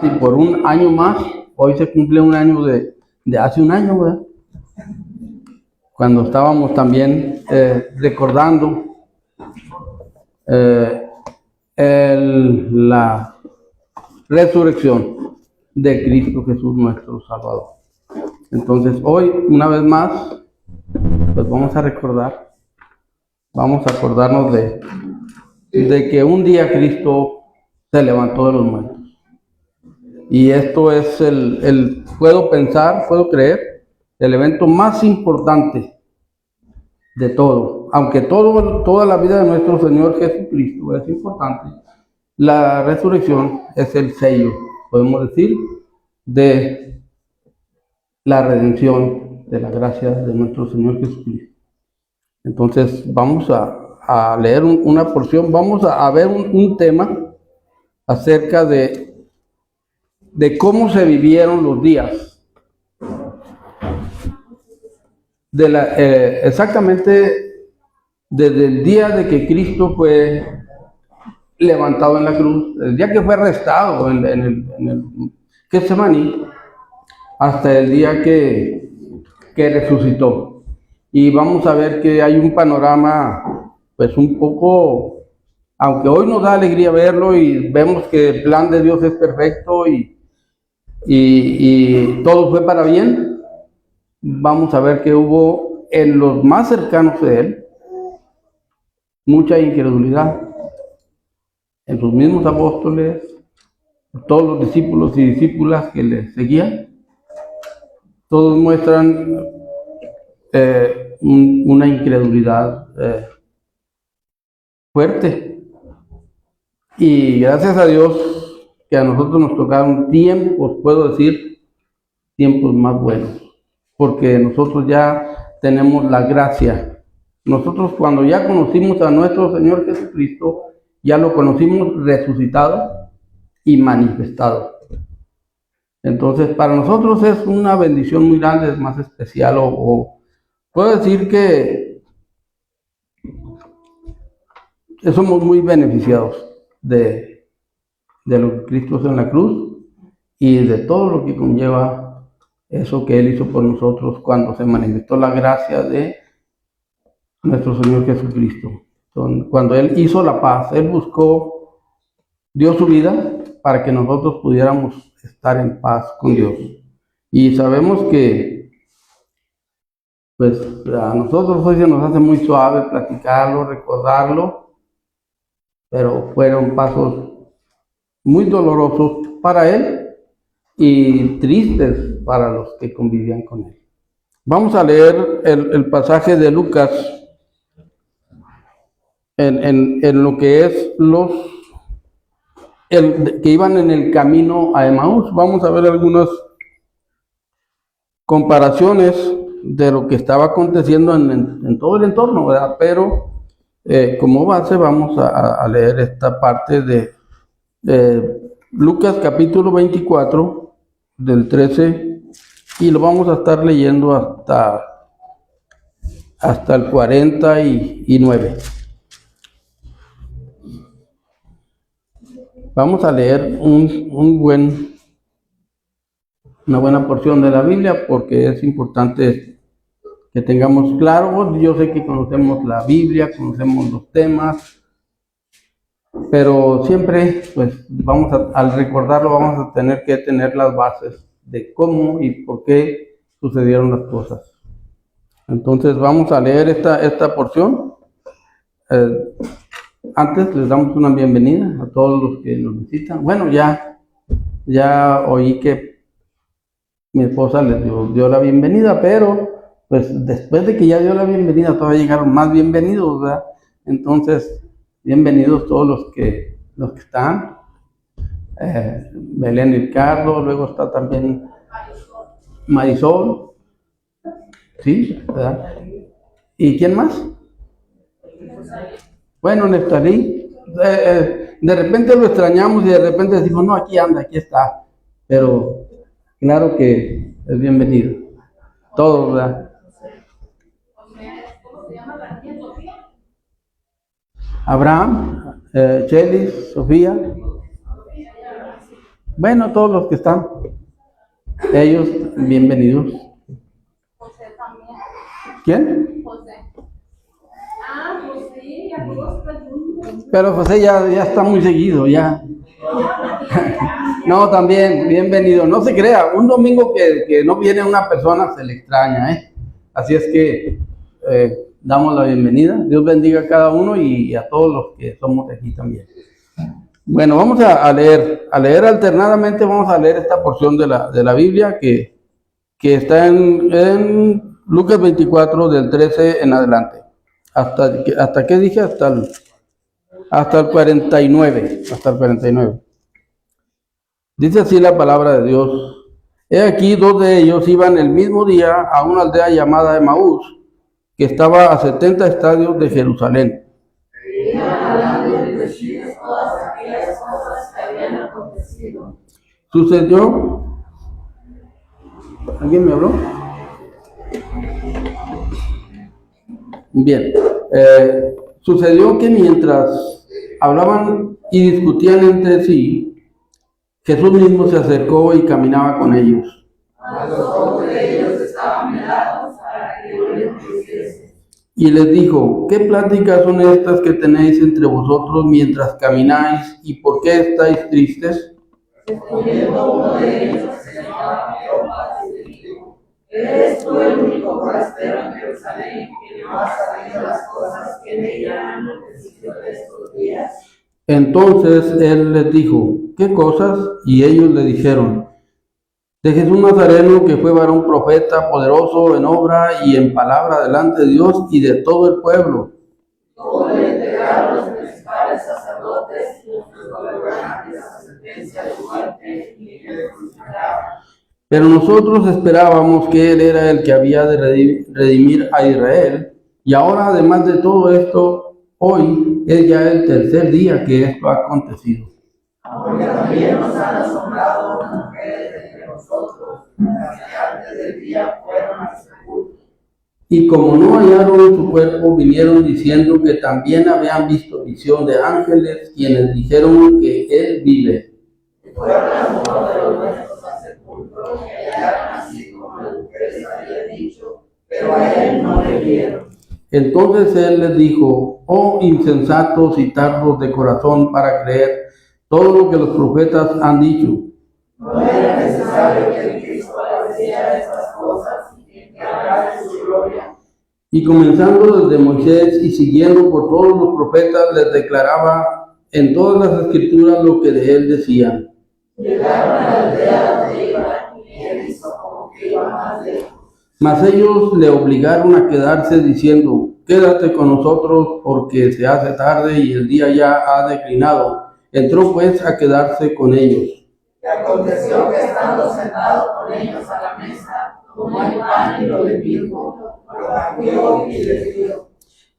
Y por un año más, hoy se cumple un año de hace un año, ¿verdad? Cuando estábamos también recordando eh, la resurrección de Cristo Jesús nuestro Salvador. Entonces hoy, una vez más, pues vamos a acordarnos de que un día Cristo se levantó de los muertos. Y esto es puedo creer, el evento más importante de todo. Aunque toda la vida de nuestro Señor Jesucristo es importante, la resurrección es el sello, podemos decir, de la redención, de la gracia de nuestro Señor Jesucristo. Entonces vamos a leer una porción, vamos a ver un tema acerca de cómo se vivieron los días. Exactamente desde el día de que Cristo fue levantado en la cruz, el día que fue arrestado en el Getsemaní, hasta el día que resucitó. Y vamos a ver que hay un panorama, pues un poco, aunque hoy nos da alegría verlo y vemos que el plan de Dios es perfecto y todo fue para bien, vamos a ver que hubo en los más cercanos de Él mucha incredulidad. En sus mismos apóstoles, todos los discípulos y discípulas que le seguían, todos muestran una incredulidad fuerte. Y gracias a Dios que a nosotros nos tocaron tiempos, puedo decir, tiempos más buenos, porque nosotros ya tenemos la gracia. Nosotros cuando ya conocimos a nuestro Señor Jesucristo, ya lo conocimos resucitado y manifestado. Entonces para nosotros es una bendición muy grande, es más especial, o puedo decir que somos muy beneficiados de lo que Cristo hizo en la cruz y de todo lo que conlleva eso que Él hizo por nosotros cuando se manifestó la gracia de nuestro Señor Jesucristo. Cuando Él hizo la paz, Él dio su vida para que nosotros pudiéramos estar en paz con Dios. Y sabemos que pues a nosotros hoy se nos hace muy suave platicarlo, recordarlo, pero fueron pasos muy dolorosos para Él y tristes para los que convivían con Él. Vamos a leer el pasaje de Lucas en lo que es que iban en el camino a Emaús. Vamos a ver algunas comparaciones de lo que estaba aconteciendo en todo el entorno, ¿verdad? Pero como base vamos a leer esta parte de Lucas capítulo 24 del 13 y lo vamos a estar leyendo hasta el 49. Vamos a leer una buena porción de la Biblia porque es importante que tengamos claro. Yo sé que conocemos la Biblia, conocemos los temas, pero siempre, pues, al recordarlo, vamos a tener que tener las bases de cómo y por qué sucedieron las cosas. Entonces, vamos a leer esta porción. Antes les damos una bienvenida a todos los que nos visitan. Bueno, ya oí que mi esposa les dio la bienvenida, pero pues después de que ya dio la bienvenida, todavía llegaron más bienvenidos, ¿verdad? Entonces, bienvenidos todos los que están. Belén y Ricardo, luego está también Marisol, ¿sí? ¿Verdad? ¿Y quién más? Bueno, Neftalí. De repente lo extrañamos y de repente decimos, no, aquí anda, aquí está. Pero claro que es bienvenido. Todos, ¿verdad? Abraham, Chelis, Sofía, Bueno, todos los que están, ellos, bienvenidos. José también. ¿Quién? José. Ah, pues sí, ya todos preguntan. Pero José ya está muy seguido, ya. No, también, bienvenido. No se crea, un domingo que no viene una persona se le extraña, ¿eh? Así es que damos la bienvenida. Dios bendiga a cada uno y a todos los que somos aquí también. Bueno, vamos a leer alternadamente, vamos a leer esta porción de la Biblia que está en Lucas 24, del 13 en adelante. ¿Hasta qué dije? Hasta el 49. Hasta el 49. Dice así la palabra de Dios. He aquí, dos de ellos iban el mismo día a una aldea llamada Emaús, que estaba a 70 estadios de Jerusalén. Sucedió. ¿Alguien me habló? Bien. Sucedió que mientras hablaban y discutían entre sí, Jesús mismo se acercó y caminaba con ellos. Y les dijo, ¿qué pláticas son estas que tenéis entre vosotros mientras camináis y por qué estáis tristes? ¿Eres tú el único forastero en Jerusalén que no has sabido las cosas que en ella han acontecido estos días? Entonces él les dijo, ¿qué cosas? Y ellos le dijeron, de Jesús Nazareno, que fue varón profeta, poderoso en obra y en palabra delante de Dios y de todo el pueblo. Como le entregaron los principales sacerdotes y los gobernantes a sentencia de muerte y le crucificaron. Pero nosotros esperábamos que Él era el que había de redimir a Israel, y ahora, además de todo esto, hoy es ya el tercer día que esto ha acontecido. Porque también nos han asombrado las mujeres entre nosotros, las que antes del día fueron al sepulcro. Y como no hallaron en su cuerpo, vinieron diciendo que también habían visto visión de ángeles, quienes dijeron que Él vive. Y fueron las mujeres de los nuestros al sepulcro, y hallaron así como las mujeres habían dicho, pero a Él no le vieron. Entonces Él les dijo, oh insensatos y tardos de corazón para creer todo lo que los profetas han dicho. No era necesario que el Cristo padeciera estas cosas y que hablara de su gloria. Y comenzando desde Moisés y siguiendo por todos los profetas, les declaraba en todas las escrituras lo que de él decían. Llegaron a la aldea donde iban y él hizo como que iba más lejos. Mas ellos le obligaron a quedarse diciendo, quédate con nosotros porque se hace tarde y el día ya ha declinado. Entró pues a quedarse con ellos. Y aconteció que estando sentado con ellos a la mesa, tomó el pan y lo bendijo, lo partió y les dio.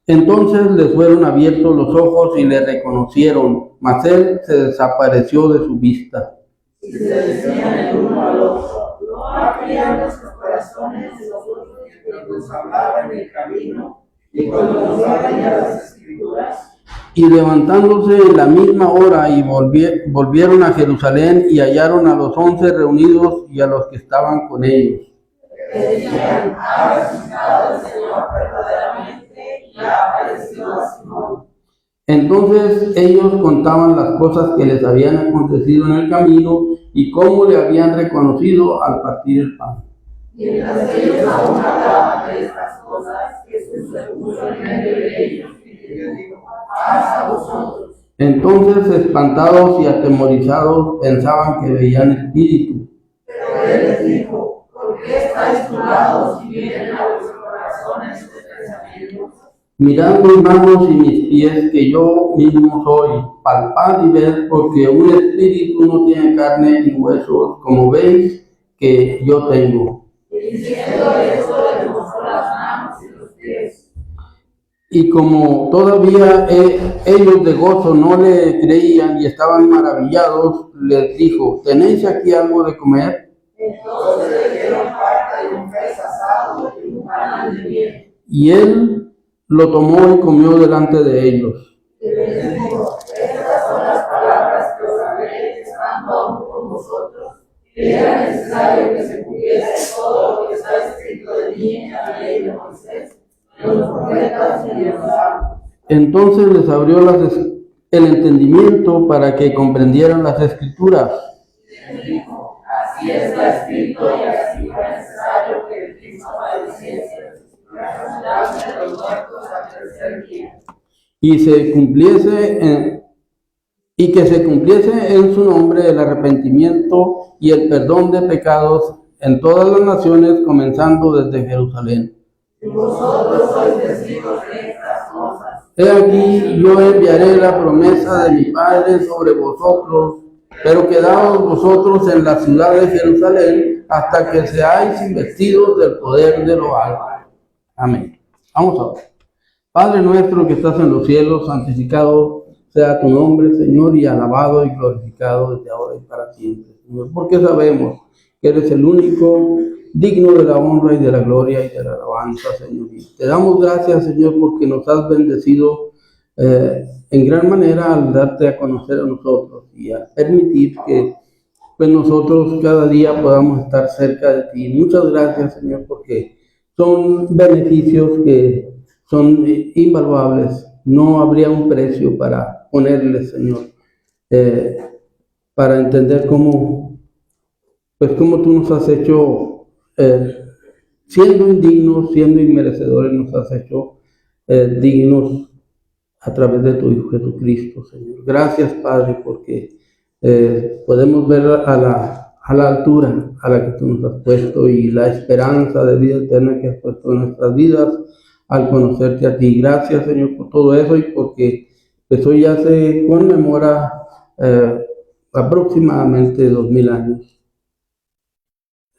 Entonces les fueron abiertos los ojos y le reconocieron, mas él se desapareció de su vista. Y se decían el uno al otro, no abrían nuestros corazones de nosotros que nos hablaba en el camino y cuando nos abría las escrituras. Y levantándose en la misma hora y volvieron a Jerusalén y hallaron a los 11 reunidos y a los que estaban con ellos. Que decían, ha resucitado el Señor verdaderamente y ha aparecido a Simón. Entonces ellos contaban las cosas que les habían acontecido en el camino y cómo le habían reconocido al partir el pan. Mientras ellos aún hablaban de estas cosas, Jesús se puso en medio de ellos y les dijo, paz a vosotros. Entonces, espantados y atemorizados, pensaban que veían espíritu. Pero él les dijo, ¿por qué estáis turbados y vienen a vuestros corazones los pensamientos? Mirad mis manos y mis pies, que yo mismo soy, palpad y ved, porque un espíritu no tiene carne ni huesos, como veis que yo tengo. Y diciendo esto, le mostró las manos y los pies. Y como todavía ellos de gozo no le creían y estaban maravillados, les dijo, ¿tenéis aquí algo de comer? Entonces le dieron parte de un pez asado y un panal de miel. Y él lo tomó y comió delante de ellos. Y les dijo, estas son las palabras que os hablé estando aún con vosotros era necesario que se cumpliese todo lo que está escrito de mí en la ley de Moisés, en los profetas y en los salmos. Entonces les abrió el entendimiento para que comprendieran las Escrituras. Así está escrito y así fue necesario que el Cristo padeciese, resucitase de los muertos al tercer día. Y que se cumpliese en su nombre el arrepentimiento y el perdón de pecados en todas las naciones, comenzando desde Jerusalén. Y vosotros sois testigos de estas cosas. He aquí, yo enviaré la promesa de mi Padre sobre vosotros, pero quedaos vosotros en la ciudad de Jerusalén hasta que seáis investidos del poder de lo alto. Amén. Vamos a ver. Padre nuestro que estás en los cielos, santificado sea tu nombre, Señor, y alabado y glorificado desde ahora y para siempre, Señor, porque sabemos que eres el único digno de la honra y de la gloria y de la alabanza, Señor. Y te damos gracias, Señor, porque nos has bendecido en gran manera al darte a conocer a nosotros y a permitir que pues nosotros cada día podamos estar cerca de ti. Muchas gracias, Señor, porque son beneficios que son invaluables. No habría un precio para ponerles, Señor, para entender cómo tú nos has hecho, siendo indignos, siendo inmerecedores, nos has hecho dignos a través de tu Hijo Jesucristo, Señor. Gracias, Padre, porque podemos ver a la altura a la que tú nos has puesto y la esperanza de vida eterna que has puesto en nuestras vidas al conocerte a ti. Gracias, Señor, por todo eso y porque pues hoy ya se conmemora aproximadamente 2000 años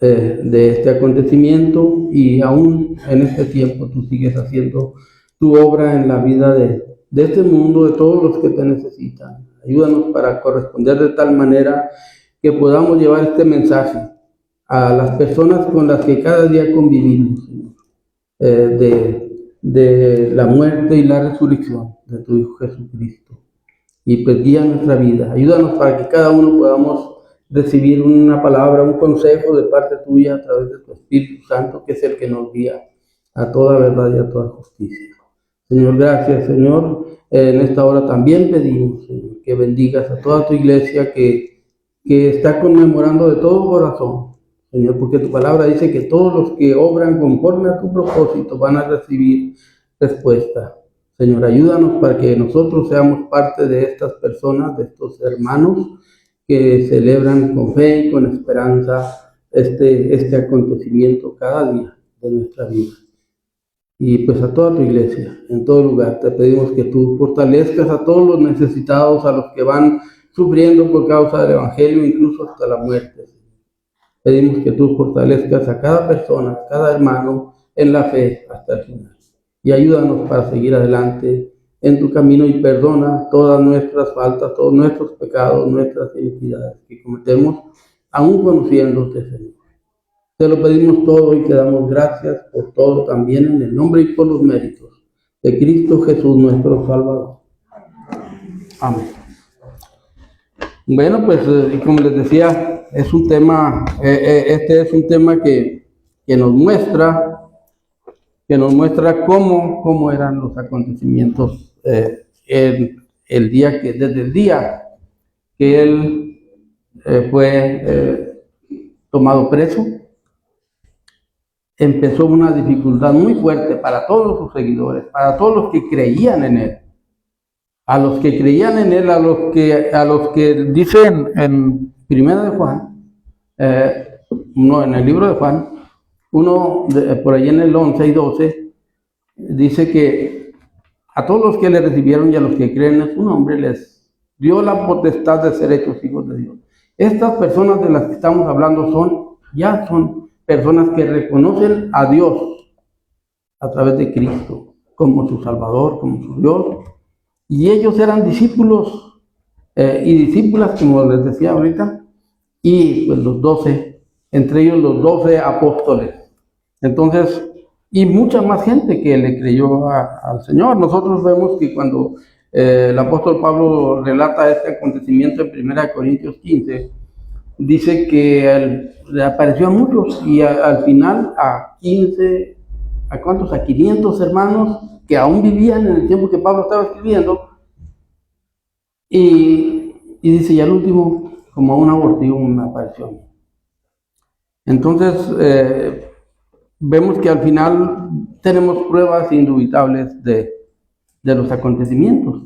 de este acontecimiento y aún en este tiempo tú sigues haciendo tu obra en la vida de este mundo, de todos los que te necesitan. Ayúdanos para corresponder de tal manera que podamos llevar este mensaje a las personas con las que cada día convivimos, Señor, de la muerte y la resurrección de tu Hijo Jesucristo. Y pues guía nuestra vida. Ayúdanos para que cada uno podamos recibir una palabra, un consejo de parte tuya a través de tu Espíritu Santo, que es el que nos guía a toda verdad y a toda justicia. Señor, gracias, Señor. En esta hora también pedimos, Señor, que bendigas a toda tu iglesia que está conmemorando de todo corazón, Señor, porque tu palabra dice que todos los que obran conforme a tu propósito van a recibir respuesta. Señor, ayúdanos para que nosotros seamos parte de estas personas, de estos hermanos que celebran con fe y con esperanza este acontecimiento cada día de nuestra vida. Y pues a toda tu iglesia, en todo lugar, te pedimos que tú fortalezcas a todos los necesitados, a los que van sufriendo por causa del Evangelio, incluso hasta la muerte. Pedimos que tú fortalezcas a cada persona, a cada hermano en la fe hasta el final. Y ayúdanos para seguir adelante en tu camino y perdona todas nuestras faltas, todos nuestros pecados, nuestras iniquidades que cometemos, aún conociéndote, Señor. Te lo pedimos todo y te damos gracias por todo también en el nombre y por los méritos de Cristo Jesús, nuestro Salvador. Amén. Bueno, pues como les decía, es un tema, este es un tema que nos muestra cómo eran los acontecimientos desde el día que él fue tomado preso. Empezó una dificultad muy fuerte para todos sus seguidores, para todos los que creían en él. A los que creían en él, a los que dicen en Primera de Juan, en el libro de Juan, por ahí en el 11 y 12, dice que a todos los que le recibieron y a los que creen en su nombre les dio la potestad de ser hechos hijos de Dios. Estas personas de las que estamos hablando son personas que reconocen a Dios a través de Cristo como su Salvador, como su Dios. Y ellos eran discípulos y discípulas, como les decía ahorita, y pues los 12, entre ellos los 12 apóstoles. Entonces, y mucha más gente que le creyó al Señor. Nosotros vemos que cuando el apóstol Pablo relata este acontecimiento en 1 Corintios 15, dice que le apareció a muchos y al final a 15, ¿a cuántos? A 500 hermanos que aún vivían en el tiempo que Pablo estaba escribiendo. Y dice, y al último, como un abortivo me apareció a mí. Entonces, vemos que al final tenemos pruebas indubitables de los acontecimientos.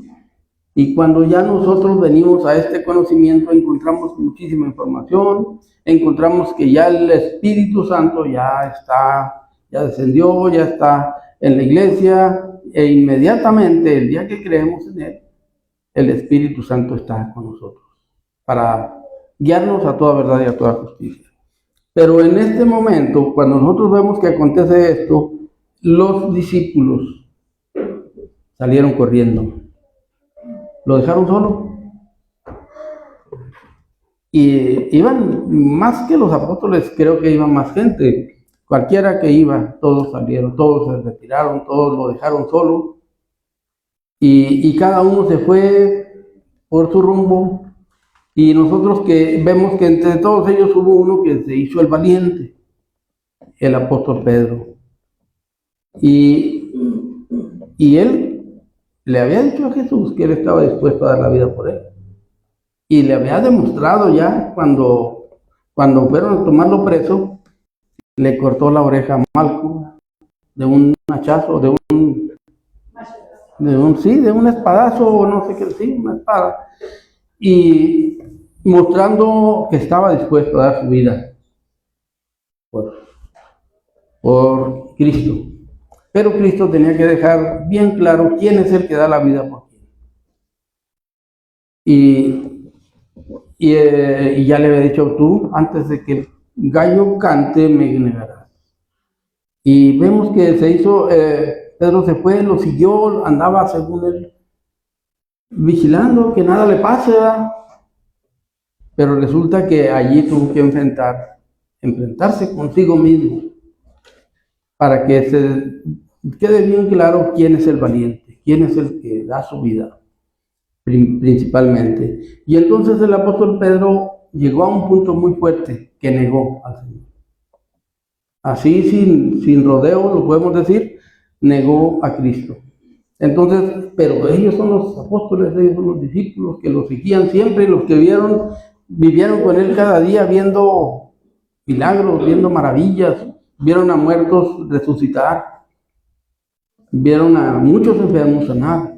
Y cuando ya nosotros venimos a este conocimiento, encontramos muchísima información, encontramos que ya el Espíritu Santo ya descendió, ya está en la iglesia, e inmediatamente el día que creemos en Él, el Espíritu Santo está con nosotros para guiarnos a toda verdad y a toda justicia. Pero en este momento, cuando nosotros vemos que acontece esto, los discípulos salieron corriendo. Lo dejaron solo. Y iban más que los apóstoles, creo que iban más gente. Cualquiera que iba, todos salieron, todos se retiraron, todos lo dejaron solo. Y cada uno se fue por su rumbo. Y nosotros que vemos que entre todos ellos hubo uno que se hizo el valiente, el apóstol Pedro. Y él le había dicho a Jesús que él estaba dispuesto a dar la vida por él. Y le había demostrado ya cuando fueron a tomarlo preso, le cortó la oreja a Malco de un hachazo, de un espadazo, o no sé qué, sí, una espada. Y mostrando que estaba dispuesto a dar su vida por Cristo. Pero Cristo tenía que dejar bien claro quién es el que da la vida por quién. Y ya le había dicho, tú, antes de que el gallo cante, me negarás. Y vemos que se hizo, Pedro se fue, lo siguió, andaba según él, vigilando que nada le pase, ¿verdad? Pero resulta que allí tuvo que enfrentarse consigo mismo, para que se quede bien claro quién es el valiente, quién es el que da su vida, principalmente. Y entonces el apóstol Pedro llegó a un punto muy fuerte, que negó al Señor. Así, sin rodeo, lo podemos decir, negó a Cristo. Entonces, pero ellos son los apóstoles, ellos son los discípulos que lo seguían siempre, y los que vivieron con él cada día viendo milagros, viendo maravillas, vieron a muertos resucitar, vieron a muchos enfermos sanar,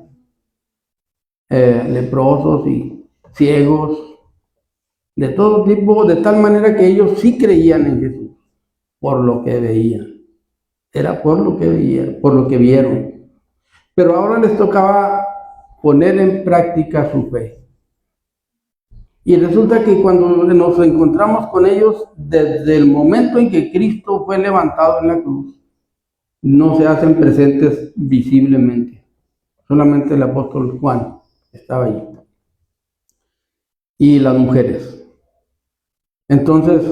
leprosos y ciegos, de todo tipo, de tal manera que ellos sí creían en Jesús, por lo que veían. Era por lo que veían, por lo que vieron. Pero ahora les tocaba poner en práctica su fe. Y resulta que cuando nos encontramos con ellos, desde el momento en que Cristo fue levantado en la cruz, no se hacen presentes visiblemente. Solamente el apóstol Juan estaba allí. Y las mujeres. Entonces,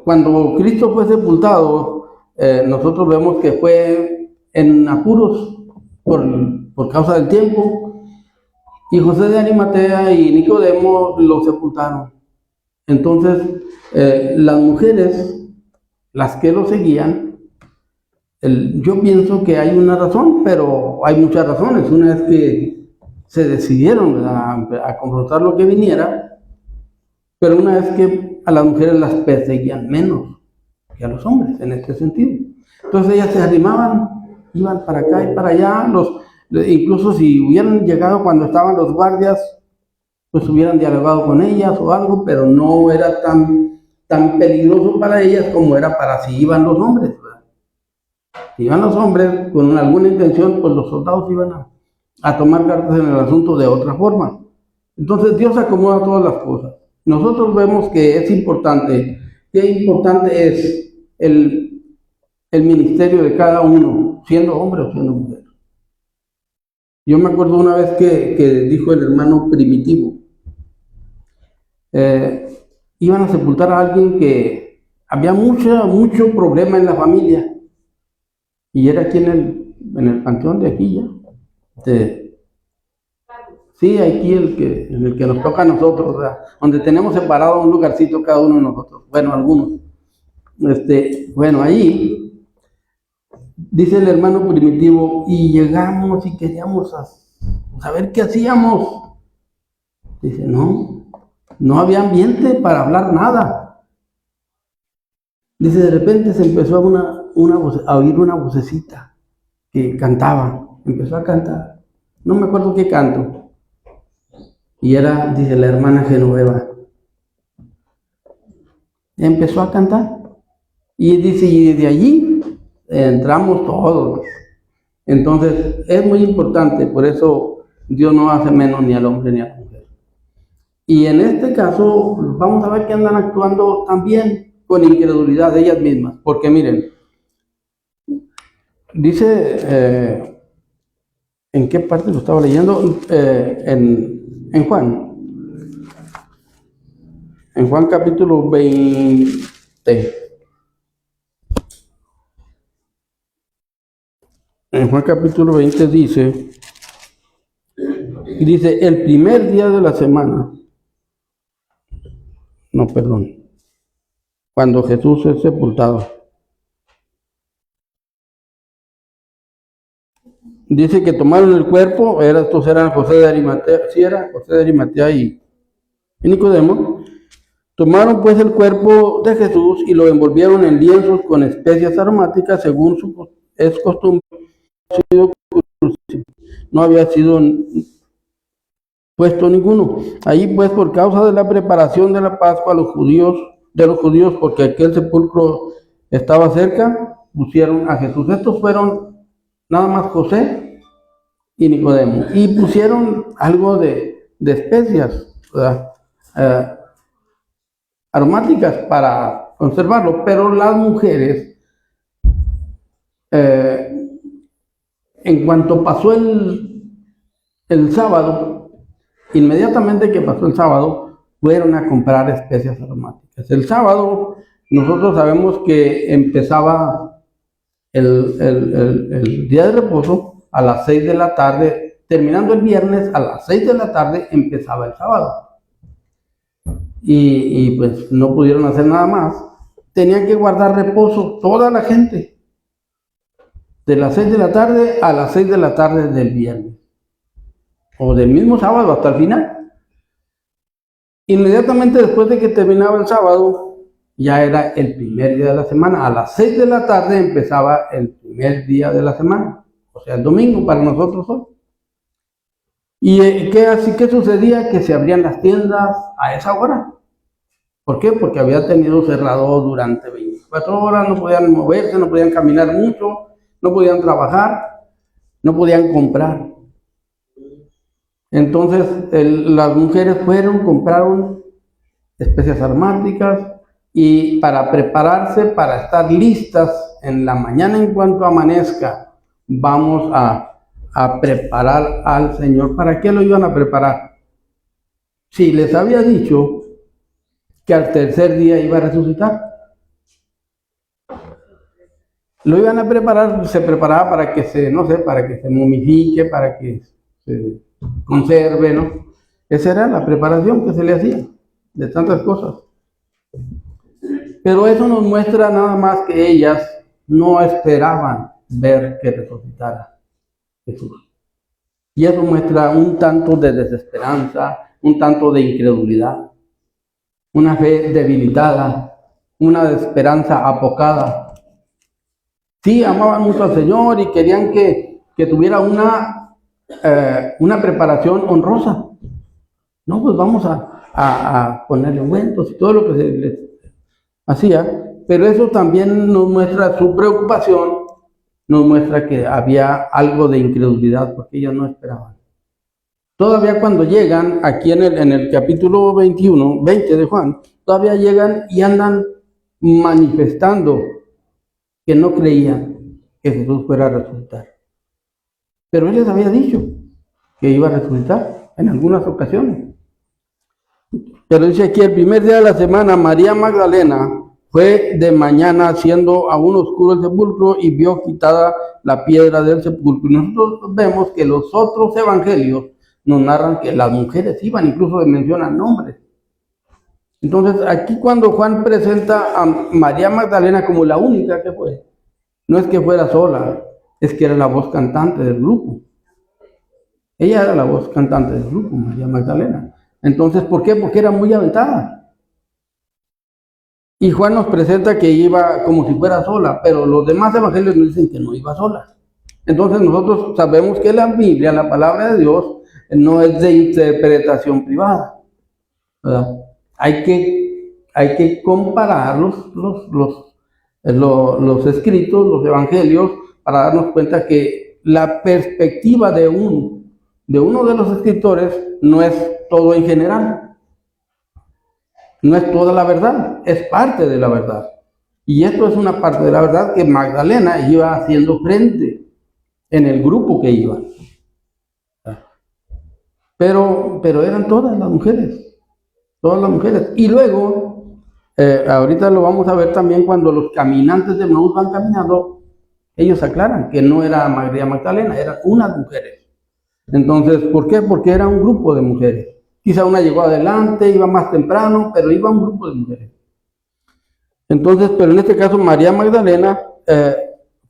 cuando Cristo fue sepultado, nosotros vemos que fue en apuros por causa del tiempo. Y José de Arimatea y Nicodemo lo sepultaron. Entonces, las mujeres, las que lo seguían, yo pienso que hay una razón, pero hay muchas razones. Una es que se decidieron a confrontar lo que viniera, pero una es que a las mujeres las perseguían menos que a los hombres, en este sentido. Entonces ellas se animaban, iban para acá y para allá, incluso si hubieran llegado cuando estaban los guardias, pues hubieran dialogado con ellas o algo, pero no era tan peligroso para ellas como era para si iban los hombres, ¿verdad? Si iban los hombres con alguna intención, pues los soldados iban a tomar cartas en el asunto de otra forma. Entonces Dios acomoda todas las cosas. Nosotros vemos que es importante, qué importante es el ministerio de cada uno, siendo hombre o siendo mujer. Yo me acuerdo una vez que dijo el hermano Primitivo, iban a sepultar a alguien que había mucho problema en la familia, y era aquí en el panteón de aquí ya, Sí, aquí en el que nos toca a nosotros, ¿verdad? Donde tenemos separado un lugarcito cada uno de nosotros. Bueno, algunos. Bueno, ahí dice el hermano Primitivo, y llegamos y queríamos saber qué hacíamos. Dice, no había ambiente para hablar nada. Dice, de repente se empezó a oír una vocecita que cantaba, empezó a cantar. No me acuerdo qué canto. Y era, dice, la hermana Genoveva. Empezó a cantar. Y dice, y de allí entramos todos. Entonces, es muy importante, por eso Dios no hace menos ni al hombre ni a la mujer. Y en este caso, vamos a ver que andan actuando también con incredulidad de ellas mismas. Porque miren, dice, ¿en qué parte lo estaba leyendo? En Juan. En Juan capítulo 20. En Juan capítulo 20 dice, el primer día de la semana, no, perdón, cuando Jesús es sepultado, dice que tomaron el cuerpo, estos eran José de Arimatea, sí era José de Arimatea y Nicodemo, tomaron pues el cuerpo de Jesús y lo envolvieron en lienzos con especias aromáticas, según es costumbre, no había sido puesto ninguno. Ahí pues, por causa de la preparación de la Pascua de los judíos, porque aquel sepulcro estaba cerca, pusieron a Jesús. Estos fueron nada más José y Nicodemo, y pusieron algo de especias, aromáticas para conservarlo, pero las mujeres, en cuanto pasó el sábado, inmediatamente que pasó el sábado, fueron a comprar especias aromáticas. El sábado, nosotros sabemos que empezaba el día de reposo a las 6 de la tarde, terminando el viernes a las 6 de la tarde empezaba el sábado. Y pues no pudieron hacer nada más. Tenían que guardar reposo toda la gente, de las 6 de la tarde a las 6 de la tarde del viernes, o del mismo sábado hasta el final. Inmediatamente después de que terminaba el sábado, ya era el primer día de la semana. A las 6 de la tarde empezaba el primer día de la semana, o sea, el domingo para nosotros hoy. ¿Y qué sucedía? Que se abrían las tiendas a esa hora. ¿Por qué? Porque había tenido cerrado durante 24 horas, no podían moverse, no podían caminar mucho, no podían trabajar, no podían comprar. Entonces las mujeres compraron especias aromáticas y para prepararse, para estar listas en la mañana en cuanto amanezca, vamos a preparar al Señor. ¿Para qué lo iban a preparar? Si les había dicho que al tercer día iba a resucitar, lo iban a preparar, se preparaba para que para que se momifique, para que se conserve, ¿no? Esa era la preparación que se le hacía de tantas cosas. Pero eso nos muestra nada más que ellas no esperaban ver que resucitara Jesús. Y eso muestra un tanto de desesperanza, un tanto de incredulidad, una fe debilitada, una esperanza apocada. Sí, amaban mucho al Señor y querían que tuviera una preparación honrosa. No, pues vamos a ponerle ungüentos y todo lo que se les hacía, pero eso también nos muestra su preocupación, nos muestra que había algo de incredulidad porque ellos no esperaban. Todavía cuando llegan aquí en el capítulo 20 de Juan, todavía llegan y andan manifestando que no creían que Jesús fuera a resucitar. Pero Él les había dicho que iba a resucitar en algunas ocasiones. Pero dice aquí, el primer día de la semana, María Magdalena fue de mañana, siendo aún oscuro el sepulcro, y vio quitada la piedra del sepulcro. Y nosotros vemos que los otros evangelios nos narran que las mujeres iban, incluso mencionan nombres. Entonces, aquí cuando Juan presenta a María Magdalena como la única que fue, no es que fuera sola, es que era la voz cantante del grupo. Ella era la voz cantante del grupo, María Magdalena. Entonces, ¿por qué? Porque era muy aventada. Y Juan nos presenta que iba como si fuera sola, pero los demás evangelios nos dicen que no iba sola. Entonces nosotros sabemos que la Biblia, la palabra de Dios, no es de interpretación privada, ¿verdad? Hay que comparar los escritos, los evangelios, para darnos cuenta que la perspectiva de uno de los escritores no es todo en general, no es toda la verdad, es parte de la verdad. Y esto es una parte de la verdad que Magdalena iba haciendo frente en el grupo que iban. Pero eran todas las mujeres. Y luego, ahorita lo vamos a ver también cuando los caminantes de Emaús van caminando, ellos aclaran que no era María Magdalena, eran unas mujeres. Entonces, ¿por qué? Porque era un grupo de mujeres. Quizá una llegó adelante, iba más temprano, pero iba un grupo de mujeres. Entonces, pero en este caso María Magdalena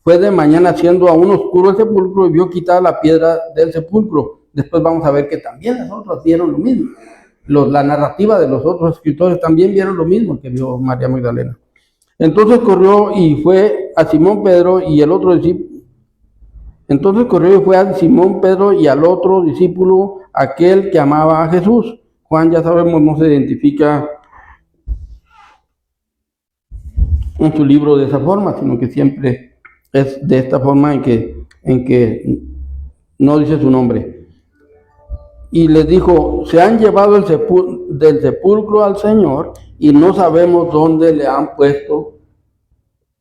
fue de mañana siendo aún oscuro el sepulcro y vio quitada la piedra del sepulcro. Después vamos a ver que también las otras vieron lo mismo. La narrativa de los otros escritores también vieron lo mismo que vio María Magdalena. Entonces corrió y fue a Simón Pedro y el otro discípulo. Entonces corrió y fue a Simón Pedro y al otro discípulo, aquel que amaba a Jesús. Juan, ya sabemos, no se identifica en su libro de esa forma, sino que siempre es de esta forma en que no dice su nombre. Y les dijo, se han llevado del sepulcro al Señor y no sabemos dónde le han puesto.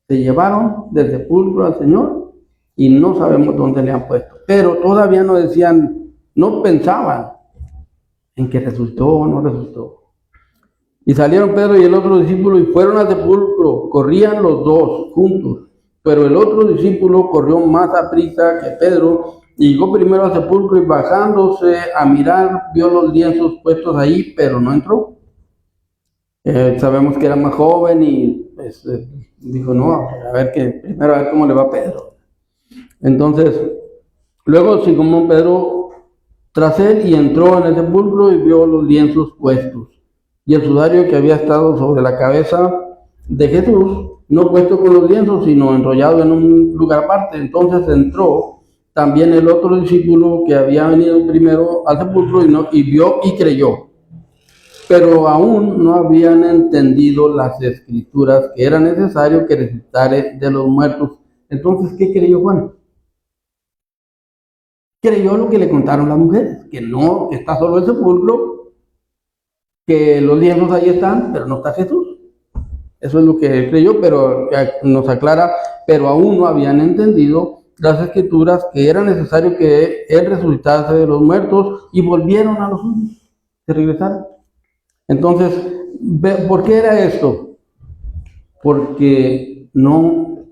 Se llevaron del sepulcro al Señor y no sabemos dónde le han puesto. Pero todavía no decían, no pensaban en que resucitó o no resucitó. Y salieron Pedro y el otro discípulo y fueron al sepulcro. Corrían los dos juntos, pero el otro discípulo corrió más aprisa que Pedro y llegó primero al sepulcro y bajándose a mirar vio los lienzos puestos ahí, pero no entró. Sabemos que era más joven y dijo, no, primero a ver cómo le va a Pedro. Entonces, luego Simón Pedro tras él y entró en el sepulcro y vio los lienzos puestos y el sudario que había estado sobre la cabeza de Jesús, no puesto con los lienzos, sino enrollado en un lugar aparte. Entonces entró también el otro discípulo que había venido primero al sepulcro y vio y creyó. Pero aún no habían entendido las escrituras que era necesario que resucitara de los muertos. Entonces, ¿qué creyó Juan? Creyó lo que le contaron las mujeres, que no, que está solo el sepulcro, que los lienzos ahí están, pero no está Jesús. Eso es lo que él creyó, pero nos aclara, pero aún no habían entendido las escrituras que era necesario que él resucitase de los muertos y volvieron a los suyos, se regresaron. Entonces, ¿por qué era esto? Porque no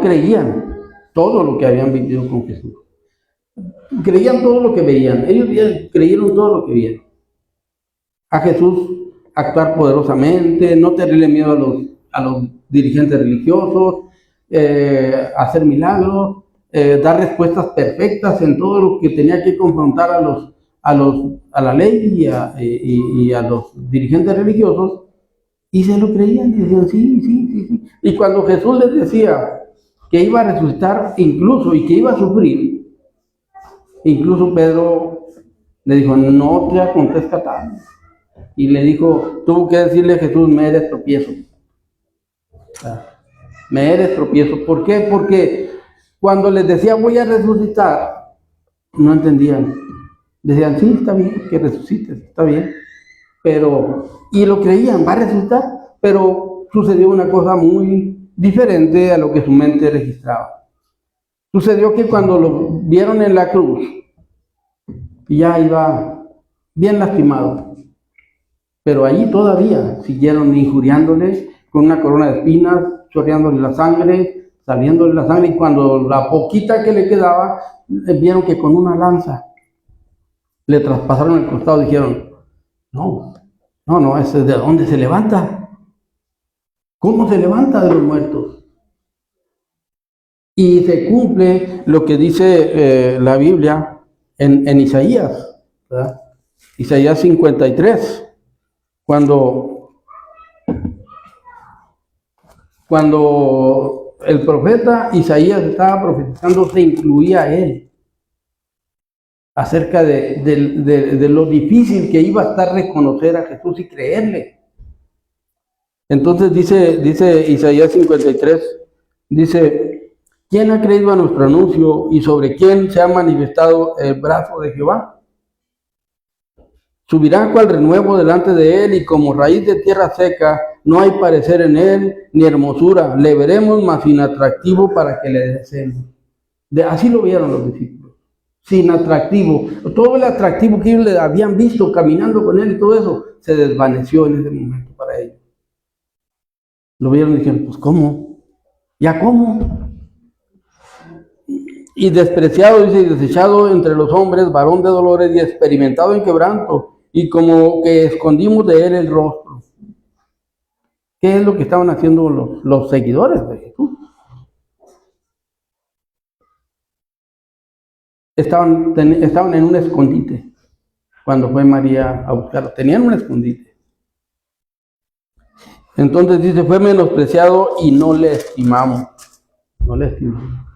creían todo lo que habían vivido con Jesús. Creían todo lo que veían. Ellos creyeron todo lo que veían. A Jesús actuar poderosamente, no tenerle miedo a los dirigentes religiosos, hacer milagros, dar respuestas perfectas en todo lo que tenía que confrontar a la ley y a los dirigentes religiosos, y se lo creían y decían sí. Y cuando Jesús les decía que iba a resucitar incluso y que iba a sufrir, incluso Pedro le dijo, no te acontezca tal. Y le dijo, tuvo que decirle a Jesús, me eres tropiezo. Me eres tropiezo. ¿Por qué? Porque cuando les decía voy a resucitar, no entendían. Decían, sí, está bien, que resucites, está bien. Y lo creían, va a resucitar, pero sucedió una cosa muy diferente a lo que su mente registraba. Sucedió que cuando lo vieron en la cruz, ya iba bien lastimado, pero allí todavía siguieron injuriándole con una corona de espinas, chorreándole la sangre, saliendo de la sangre, y cuando la poquita que le quedaba, vieron que con una lanza le traspasaron el costado, dijeron, no, ese ¿de dónde se levanta? ¿Cómo se levanta de los muertos? Y se cumple lo que dice la Biblia en Isaías, ¿verdad? Isaías 53, cuando el profeta Isaías estaba profetizando, se incluía a él acerca de lo difícil que iba a estar reconocer a Jesús y creerle. Entonces dice Isaías 53, dice, ¿quién ha creído a nuestro anuncio y sobre quién se ha manifestado el brazo de Jehová? Subirá cual renuevo delante de él, y como raíz de tierra seca, no hay parecer en él, ni hermosura. Le veremos, mas sin atractivo para que le deseemos. Así lo vieron los discípulos, sin atractivo. Todo el atractivo que ellos le habían visto caminando con él y todo eso, se desvaneció en ese momento para ellos. Lo vieron y dijeron, pues ¿cómo? ¿Ya cómo? Y despreciado, dice, y desechado entre los hombres, varón de dolores y experimentado en quebranto, y como que escondimos de él el rostro. ¿Qué es lo que estaban haciendo los seguidores de Jesús? Estaban en un escondite cuando fue María a buscarlo. Tenían un escondite. Entonces dice, fue menospreciado y no le estimamos. No le estimamos.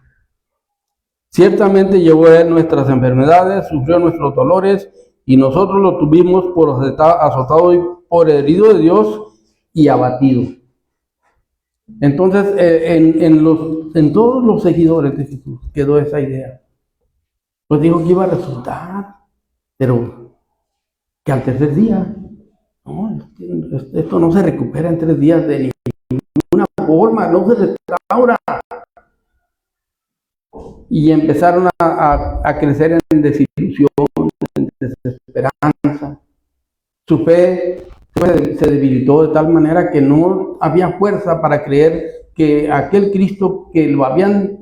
Ciertamente llevó él nuestras enfermedades, sufrió nuestros dolores, y nosotros lo tuvimos por azotado y por herido de Dios y abatido. Entonces, en todos los seguidores de Jesús quedó esa idea. Pues dijo que iba a resultar, pero que al tercer día, no, esto no se recupera en 3 días de ninguna forma, no se restaura. Y empezaron a crecer en desilusión, en desesperanza. Su fe se debilitó de tal manera que no había fuerza para creer que aquel Cristo que lo habían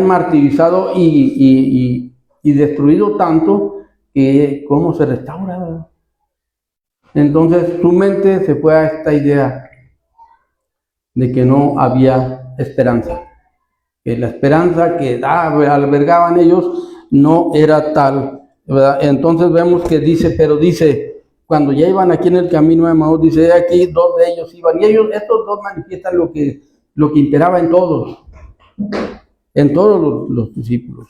martirizado y destruido tanto, que cómo se restaura. Entonces su mente se fue a esta idea de que no había esperanza, que la esperanza que albergaban ellos no era tal, ¿verdad? Entonces vemos que dice, cuando ya iban aquí en el camino de Emaús, dice, aquí 2 de ellos iban, y estos 2 manifiestan lo que imperaba en todos los discípulos.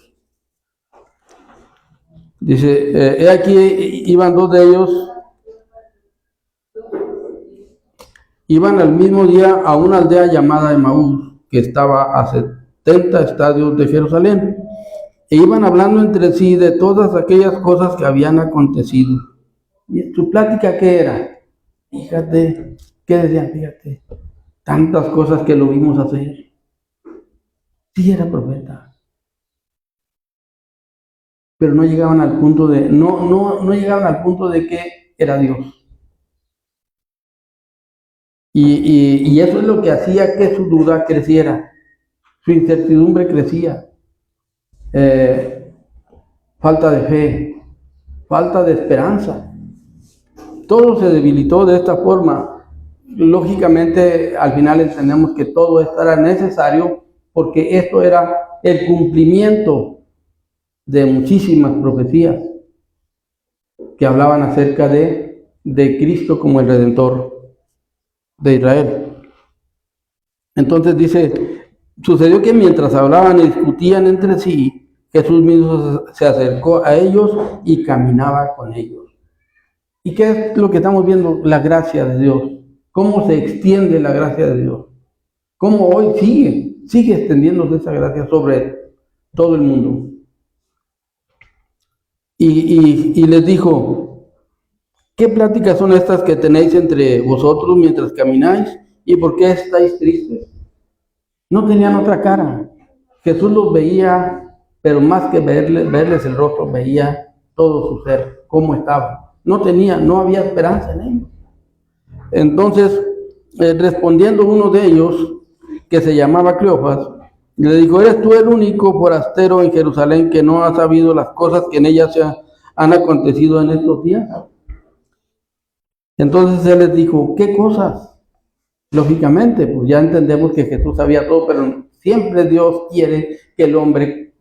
Dice, aquí iban 2 de ellos, iban al mismo día a una aldea llamada Emaús, que estaba a 70 estadios de Jerusalén, e iban hablando entre sí de todas aquellas cosas que habían acontecido. ¿Y su plática qué era? Fíjate, ¿qué decían? Fíjate, tantas cosas que lo vimos hacer. Sí era profeta, pero no llegaban al punto no llegaban al punto de que era Dios. Y eso es lo que hacía que su duda creciera, su incertidumbre crecía. Falta de fe, falta de esperanza. Todo se debilitó de esta forma. Lógicamente, al final entendemos que todo esto era necesario, porque esto era el cumplimiento de muchísimas profecías que hablaban acerca de Cristo como el Redentor de Israel. Entonces dice, sucedió que mientras hablaban y discutían entre sí, Jesús mismo se acercó a ellos y caminaba con ellos. ¿Y qué es lo que estamos viendo? La gracia de Dios. ¿Cómo se extiende la gracia de Dios? ¿Cómo hoy sigue extendiéndose esa gracia sobre todo el mundo? Y les dijo, ¿qué pláticas son estas que tenéis entre vosotros mientras camináis? ¿Y por qué estáis tristes? No tenían otra cara. Jesús los veía, pero más que verles el rostro, veía todo su ser, cómo estaba. No había esperanza en ellos. Entonces, respondiendo uno de ellos, que se llamaba Cleofas, le dijo: ¿eres tú el único forastero en Jerusalén que no ha sabido las cosas que en ella han acontecido en estos días? Entonces él les dijo: ¿qué cosas? Lógicamente, pues ya entendemos que Jesús sabía todo, pero siempre Dios quiere que el hombre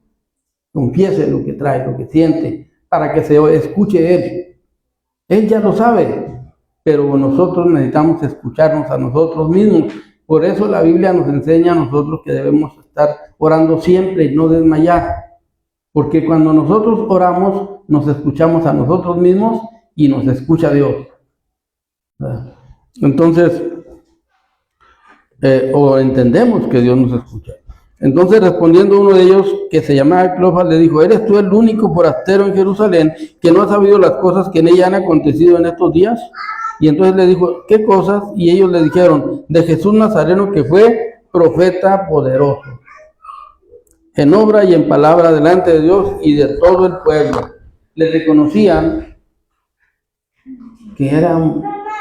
confiese lo que trae, lo que siente, para que se escuche él. Él ya lo sabe, pero nosotros necesitamos escucharnos a nosotros mismos. Por eso la Biblia nos enseña a nosotros que debemos estar orando siempre y no desmayar. Porque cuando nosotros oramos, nos escuchamos a nosotros mismos y nos escucha Dios. Entonces, o entendemos que Dios nos escucha. Entonces, respondiendo uno de ellos, que se llamaba Cleofas, le dijo: ¿eres tú el único forastero en Jerusalén que no ha sabido las cosas que en ella han acontecido en estos días? Y entonces le dijo: ¿qué cosas? Y ellos le dijeron: de Jesús Nazareno, que fue profeta poderoso, en obra y en palabra delante de Dios y de todo el pueblo. Le reconocían que era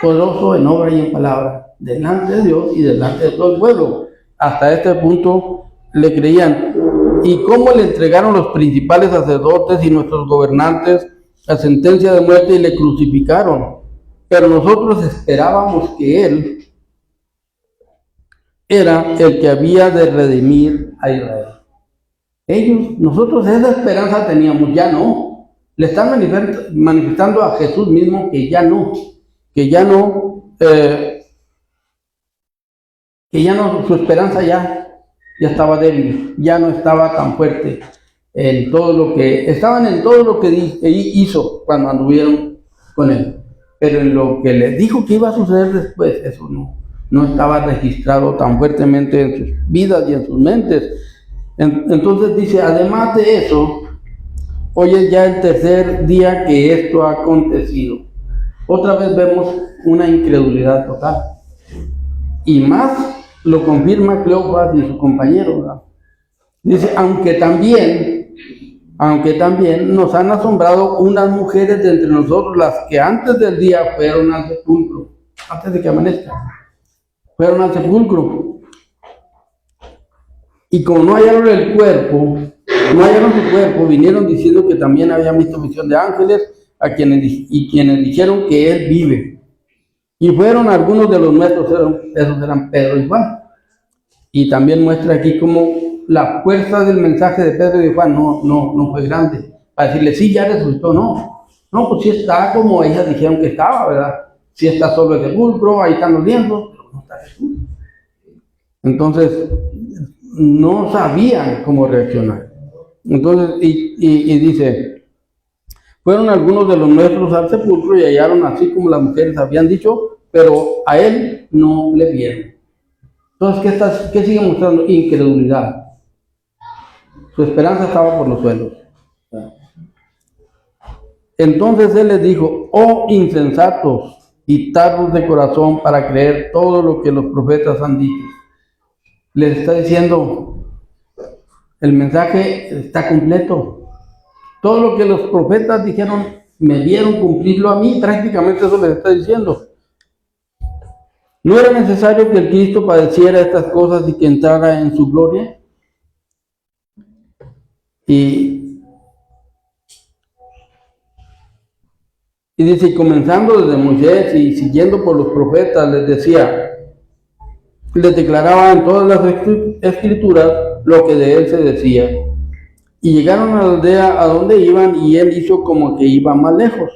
poderoso en obra y en palabra delante de Dios y delante de todo el pueblo. Hasta este punto le creían. ¿Y cómo le entregaron los principales sacerdotes y nuestros gobernantes la sentencia de muerte y le crucificaron? Pero nosotros esperábamos que Él era el que había de redimir a Israel. Nosotros esa esperanza teníamos, ya no. Le están manifestando a Jesús mismo que ya no, su esperanza ya estaba débil, ya no estaba tan fuerte en todo lo que, estaban en todo lo que hizo cuando anduvieron con Él. Pero en lo que les dijo que iba a suceder después, eso no estaba registrado tan fuertemente en sus vidas y en sus mentes. Entonces dice: además de eso, hoy es ya el tercer día que esto ha acontecido. Otra vez vemos una incredulidad total. Y más lo confirma Cleofas y su compañero, ¿verdad? Dice: aunque también nos han asombrado unas mujeres de entre nosotros, las que antes del día fueron al sepulcro, antes de que amanezca, fueron al sepulcro. Y como no hallaron su cuerpo, vinieron diciendo que también habían visto visión de ángeles, quienes dijeron que Él vive. Y fueron algunos de los nuestros, esos eran Pedro y Juan. Y también muestra aquí cómo la fuerza del mensaje de Pedro y Juan no fue grande. Para decirle: sí, ya resultó, no, pues sí está como ellas dijeron que estaba, ¿verdad? Sí está solo el sepulcro, ahí están los lienzos, pero no está Jesús. Entonces, no sabían cómo reaccionar. Entonces, y dice: fueron algunos de los nuestros al sepulcro y hallaron así como las mujeres habían dicho, pero a Él no le vieron. Entonces, ¿qué sigue mostrando? Incredulidad. Su esperanza estaba por los suelos. Entonces Él les dijo: oh insensatos y tardos de corazón para creer todo lo que los profetas han dicho. Les está diciendo: el mensaje está completo. Todo lo que los profetas dijeron, me dieron cumplirlo a mí. Prácticamente eso les está diciendo. ¿No era necesario que el Cristo padeciera estas cosas y que entrara en su gloria? Y dice: comenzando desde Moisés y siguiendo por los profetas, les declaraba en todas las escrituras lo que de Él se decía. Y llegaron a la aldea a donde iban, y Él hizo como que iba más lejos.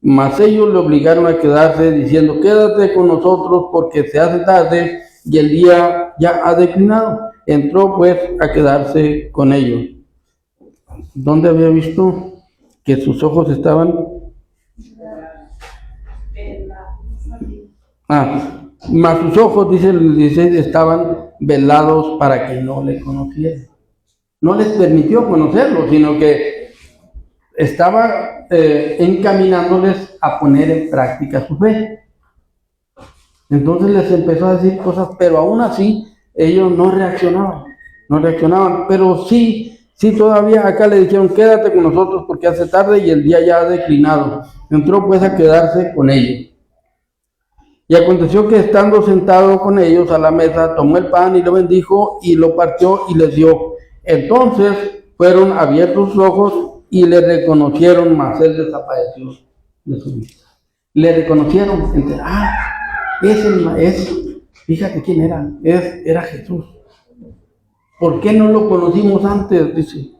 Mas ellos le obligaron a quedarse, diciendo: quédate con nosotros, porque se hace tarde y el día ya ha declinado. Entró pues a quedarse con ellos. ¿Dónde había visto que sus ojos estaban? Mas sus ojos, dice el 16, estaban velados para que no le conocieran. No les permitió conocerlo, sino que estaba encaminándoles a poner en práctica su fe. Entonces les empezó a decir cosas, pero aún así ellos no reaccionaban, pero sí todavía acá le dijeron: quédate con nosotros porque hace tarde y el día ya ha declinado. Entró pues a quedarse con ellos. Y aconteció que estando sentado con ellos a la mesa, tomó el pan y lo bendijo y lo partió y les dio. Entonces fueron abiertos sus ojos y le reconocieron, mas él desapareció de su vista. Le reconocieron, fíjate quién era, era Jesús. ¿Por qué no lo conocimos antes? Dice.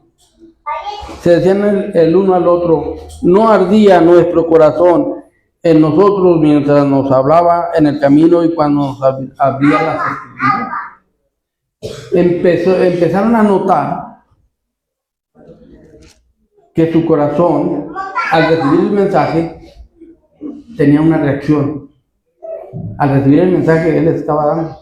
Se decían el uno al otro, no ardía nuestro corazón en nosotros mientras nos hablaba en el camino y cuando nos abría las escrituras. Empezaron a notar que su corazón, al recibir el mensaje, tenía una reacción. Al recibir el mensaje que él les estaba dando.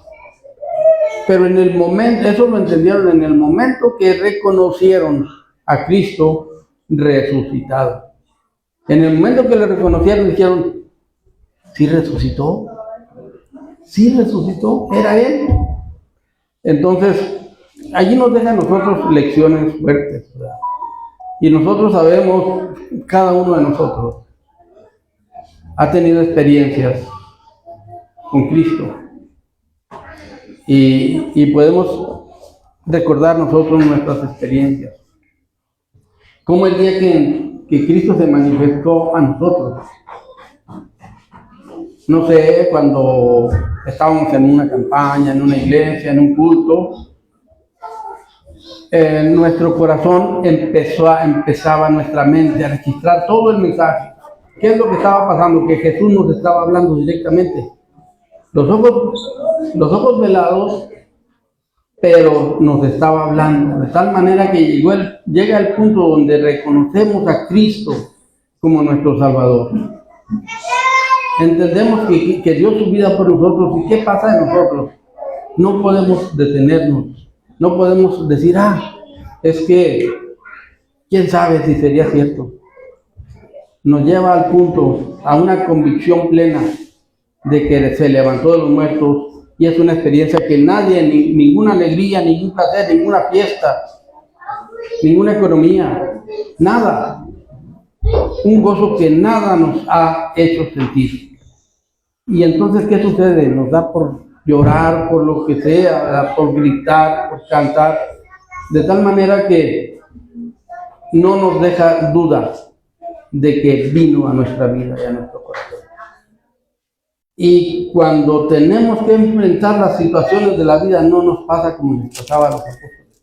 Pero en el momento, eso lo entendieron en el momento que reconocieron a Cristo resucitado. En el momento que le reconocieron, dijeron, ¿sí resucitó? ¿Sí resucitó? ¿Era él? Entonces, allí nos deja a nosotros lecciones fuertes, ¿verdad? Y nosotros sabemos, cada uno de nosotros ha tenido experiencias con Cristo. Y podemos recordar nosotros nuestras experiencias. Como el día que Cristo se manifestó a nosotros. No sé, cuando estábamos en una campaña, en una iglesia, en un culto, nuestro corazón empezaba nuestra mente a registrar todo el mensaje. ¿Qué es lo que estaba pasando? Que Jesús nos estaba hablando directamente. Los ojos velados, pero nos estaba hablando, de tal manera que llega el punto donde reconocemos a Cristo como nuestro Salvador. Entendemos que dio su vida por nosotros. ¿Y qué pasa en nosotros? No podemos detenernos, no podemos decir, es que, quién sabe si sería cierto. Nos lleva al punto, a una convicción plena de que se levantó de los muertos, y es una experiencia que nadie, ninguna alegría, ningún placer, ninguna fiesta, ninguna economía, nada, un gozo que nada nos ha hecho sentir. Y entonces, ¿qué sucede? Nos da por llorar, por lo que sea, por gritar, por cantar, de tal manera que no nos deja dudas de que vino a nuestra vida y a nuestro corazón. Y cuando tenemos que enfrentar las situaciones de la vida, no nos pasa como les pasaba a los apóstoles.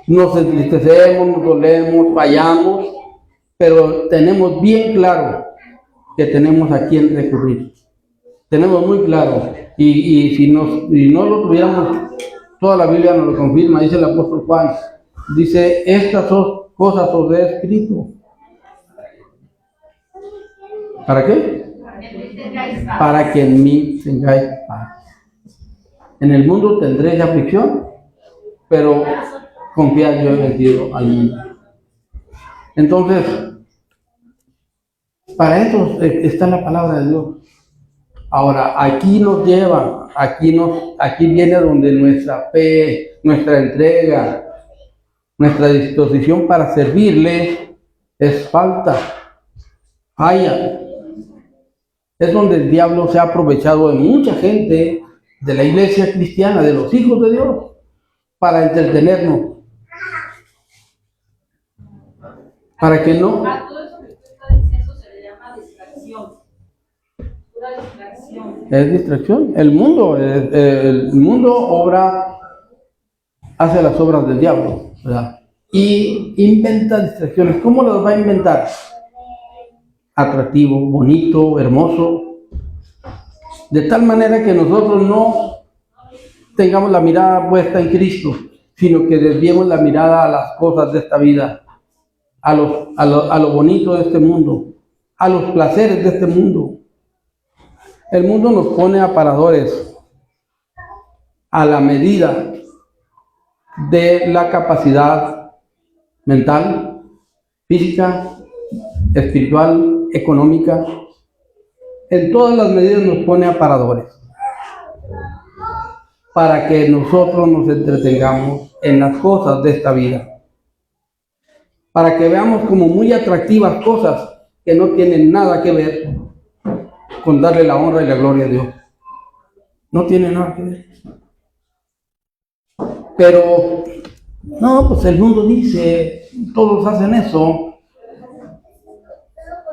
Nos entristecemos, nos dolemos, fallamos, pero tenemos bien claro que tenemos a quién recurrir. Tenemos muy claro. Y si no lo tuviéramos, toda la Biblia nos lo confirma, dice el apóstol Juan. Dice, estas cosas os he escrito. ¿Para qué? Para que en mí tengáis paz. En el mundo tendréis aflicción, pero confiad, yo he vencido al mundo. Entonces, para eso está la palabra de Dios. Ahora, aquí nos lleva, aquí viene donde nuestra fe, nuestra entrega, nuestra disposición para servirle es falla. Es donde el diablo se ha aprovechado de mucha gente de la iglesia cristiana, de los hijos de Dios, para entretenernos. Para que no. A todo eso que usted está diciendo se le llama distracción. Pura distracción. Es distracción. El mundo hace las obras del diablo, ¿verdad? Y inventa distracciones. ¿Cómo las va a inventar? Atractivo, bonito, hermoso, de tal manera que nosotros no tengamos la mirada puesta en Cristo, sino que desviemos la mirada a las cosas de esta vida, a lo bonito de este mundo, a los placeres de este mundo. El mundo nos pone aparadores a la medida de la capacidad mental, física, espiritual, económica. En todas las medidas nos pone aparadores para que nosotros nos entretengamos en las cosas de esta vida, para que veamos como muy atractivas cosas que no tienen nada que ver con darle la honra y la gloria a Dios. No tiene nada que ver. Pero, no, pues el mundo dice, todos hacen eso,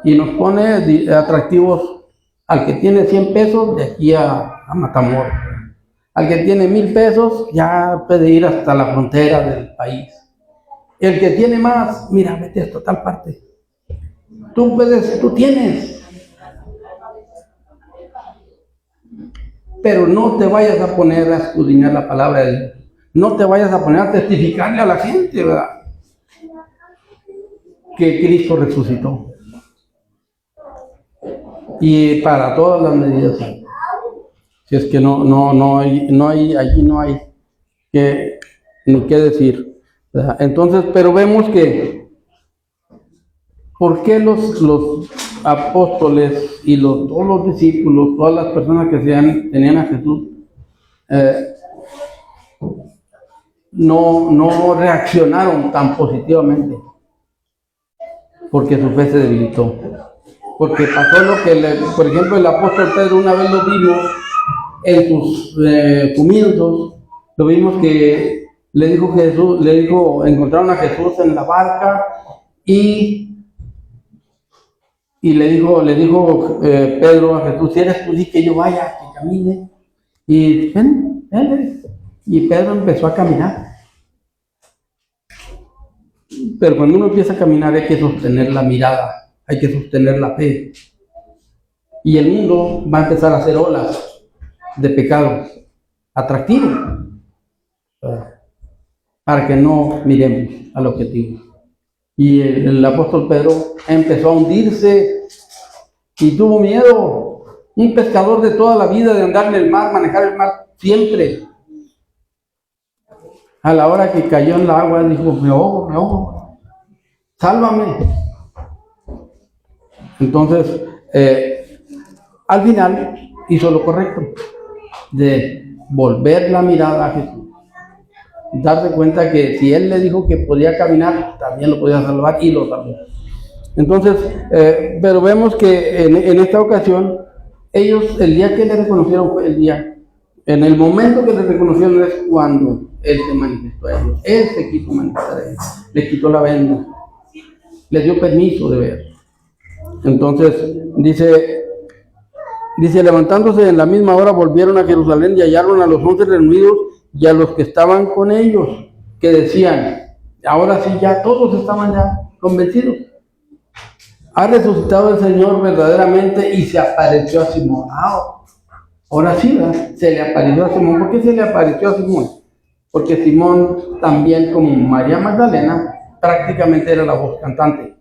y nos pone atractivos al que tiene 100 pesos de aquí a Matamoros. Al que tiene 1000 pesos ya puede ir hasta la frontera del país. El que tiene más, mira, vete hasta tal parte. Tú puedes, tú tienes. Pero no te vayas a poner a escudriñar la palabra de Dios. No te vayas a poner a testificarle a la gente, ¿verdad? Que Cristo resucitó. Y para todas las medidas. Si es que no hay ni qué decir, ¿verdad? Entonces, pero vemos que ¿por qué los apóstoles y todos los discípulos, todas las personas que tenían a Jesús, no reaccionaron tan positivamente? Porque su fe se debilitó. Porque pasó lo que, por ejemplo, el apóstol Pedro, una vez lo vimos en sus comienzos, lo vimos que encontraron a Jesús en la barca y le dijo Pedro a Jesús, si eres tú, di que yo vaya, que camine. Y ven, y Pedro empezó a caminar. Pero cuando uno empieza a caminar hay que sostener la mirada, hay que sostener la fe. Y el mundo va a empezar a hacer olas de pecado atractivo para que no miremos al objetivo. Y el apóstol Pedro empezó a hundirse y tuvo miedo. Un pescador de toda la vida, de andar en el mar, manejar el mar siempre. A la hora que cayó en el agua, dijo, me ahogo, sálvame. Entonces, al final hizo lo correcto, de volver la mirada a Jesús. Darse cuenta que si Él le dijo que podía caminar, también lo podía salvar, y lo salvó. Entonces, pero vemos que en esta ocasión, ellos, el día que le reconocieron fue el día, en el momento que le reconocieron es cuando Él se manifestó a ellos. Él se quiso manifestar a ellos, le quitó la venda, le dio permiso de ver. Entonces, dice, levantándose en la misma hora, volvieron a Jerusalén y hallaron a los 11 reunidos y a los que estaban con ellos, que decían, ahora sí ya todos estaban ya convencidos. Ha resucitado el Señor verdaderamente y se apareció a Simón. Ahora sí, ¿verdad? Se le apareció a Simón. ¿Por qué se le apareció a Simón? Porque Simón también, como María Magdalena, prácticamente era la voz cantante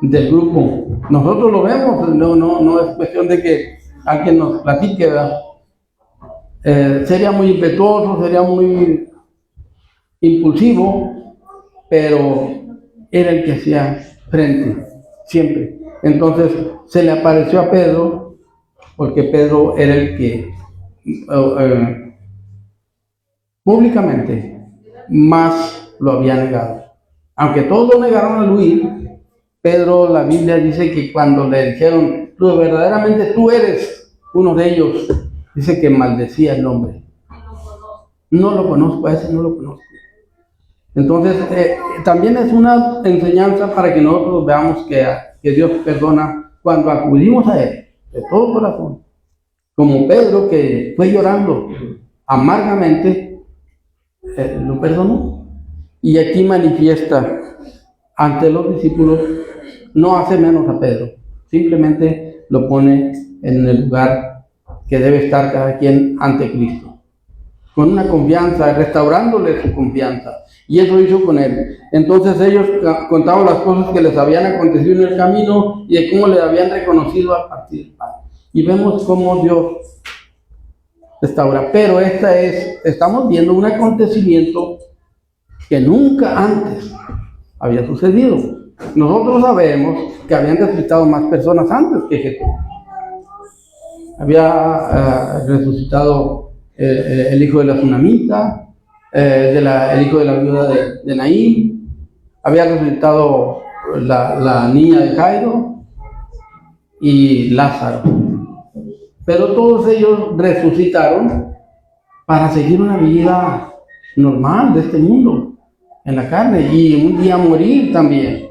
del grupo. Nosotros lo vemos, no es cuestión de que alguien nos platique, ¿verdad? Sería muy impetuoso, sería muy impulsivo, pero era el que hacía frente, siempre. Entonces se le apareció a Pedro, porque Pedro era el que públicamente más lo había negado. Aunque todos lo negaron al huir, Pedro, la Biblia dice que cuando le dijeron, verdaderamente tú eres uno de ellos, dice que maldecía el nombre. No lo conozco, a ese no lo conozco. Entonces, también es una enseñanza para que nosotros veamos que Dios perdona cuando acudimos a Él, de todo corazón. Como Pedro, que fue llorando amargamente, lo perdonó. Y aquí manifiesta ante los discípulos, no hace menos a Pedro, simplemente lo pone en el lugar que debe estar cada quien ante Cristo, con una confianza, restaurándole su confianza, y eso hizo con él. Entonces ellos contaban las cosas que les habían acontecido en el camino y de cómo le habían reconocido al partir el pan. Y vemos cómo Dios restaura, pero estamos viendo un acontecimiento que nunca antes había sucedido. Nosotros sabemos que habían resucitado más personas antes que Jesús. Había resucitado el hijo de la tsunamita, el hijo de la viuda de Naín, había resucitado la niña de Jairo y Lázaro. Pero todos ellos resucitaron para seguir una vida normal de este mundo, en la carne, y un día morir también.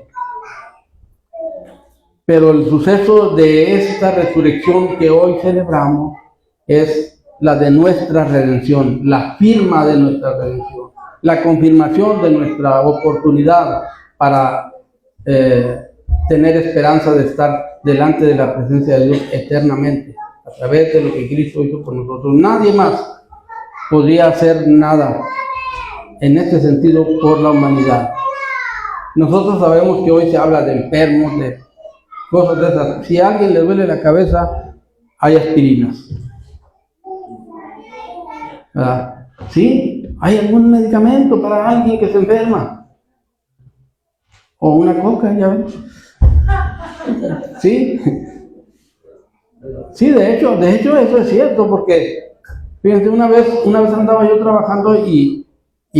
Pero el suceso de esta resurrección que hoy celebramos es la de nuestra redención, la firma de nuestra redención, la confirmación de nuestra oportunidad para tener esperanza de estar delante de la presencia de Dios eternamente, a través de lo que Cristo hizo por nosotros. Nadie más podría hacer nada en este sentido por la humanidad. Nosotros sabemos que hoy se habla de enfermos, de cosas de esas. Si a alguien le duele la cabeza, hay aspirinas. ¿Verdad? ¿Sí? ¿Hay algún medicamento para alguien que se enferma? O una coca, ya ven. ¿Sí? Sí, de hecho eso es cierto, porque fíjense, una vez andaba yo trabajando y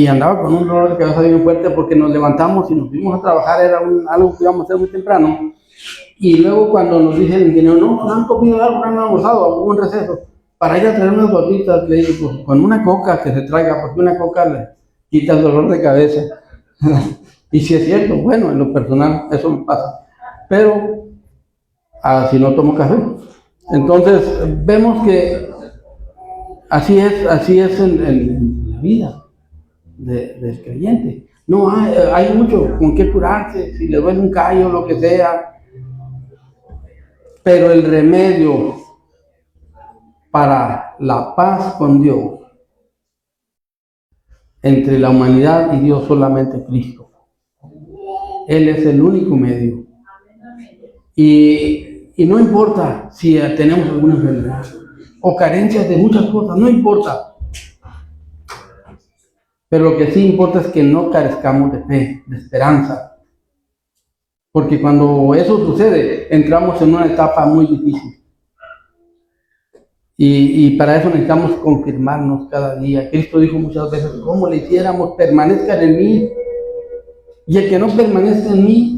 andaba con un dolor de cabeza bien fuerte porque nos levantamos y nos fuimos a trabajar, era algo que íbamos a hacer muy temprano, y luego cuando nos dice el ingeniero, no han comido algo, no han almorzado, hubo un receso, para ir a traer unas gotitas, le digo, pues con una coca que se traiga, porque una coca le quita el dolor de cabeza. Y si es cierto, bueno, en lo personal eso me pasa, pero si no tomo café. Entonces vemos que así es en la vida del creyente. No hay mucho con qué curarse, si le duele un callo, lo que sea, pero el remedio para la paz con Dios, entre la humanidad y Dios, solamente Cristo. Él es el único medio. Y no importa si tenemos alguna enfermedad o carencias de muchas cosas, no importa. Pero lo que sí importa es que no carezcamos de fe, de esperanza. Porque cuando eso sucede, entramos en una etapa muy difícil. Y para eso necesitamos confirmarnos cada día. Cristo dijo muchas veces, ¿cómo le hiciéramos? Permanezcan en mí. Y el que no permanece en mí,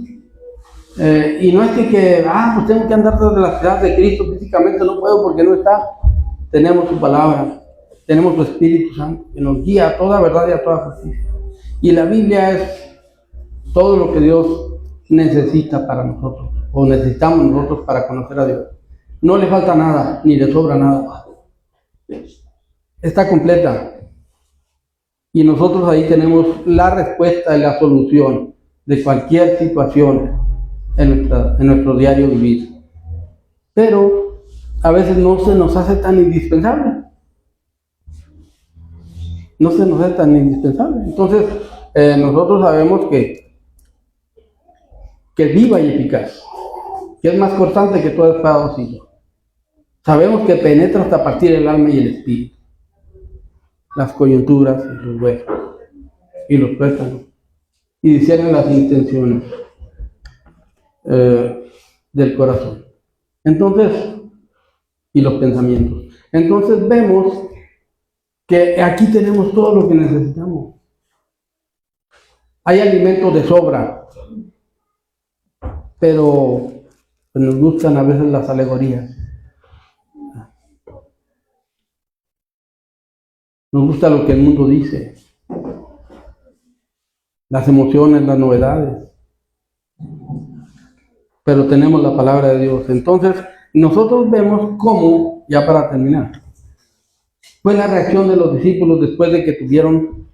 y no es pues tengo que andar tras de la ciudad de Cristo, físicamente no puedo porque no está. Tenemos su palabra, tenemos su Espíritu Santo, que nos guía a toda verdad y a toda justicia. Y la Biblia es todo lo que Dios necesita para nosotros, o necesitamos nosotros para conocer a Dios. No le falta nada, ni le sobra nada. Está completa. Y nosotros ahí tenemos la respuesta y la solución de cualquier situación en nuestro diario vivir. Pero a veces no se nos hace tan indispensable. No se nos hace tan indispensable. Entonces, nosotros sabemos que es viva y eficaz, que es más cortante que toda espada o filo. Sabemos que penetra hasta partir el alma y el espíritu, las coyunturas y los huesos y los tuétanos, y discierne las intenciones del corazón. Entonces, y los pensamientos. Entonces vemos que aquí tenemos todo lo que necesitamos. Hay alimentos de sobra, pero nos gustan a veces las alegorías. Nos gusta lo que el mundo dice, las emociones, las novedades. Pero tenemos la palabra de Dios. Entonces, nosotros vemos cómo, ya para terminar, fue la reacción de los discípulos después de que tuvieron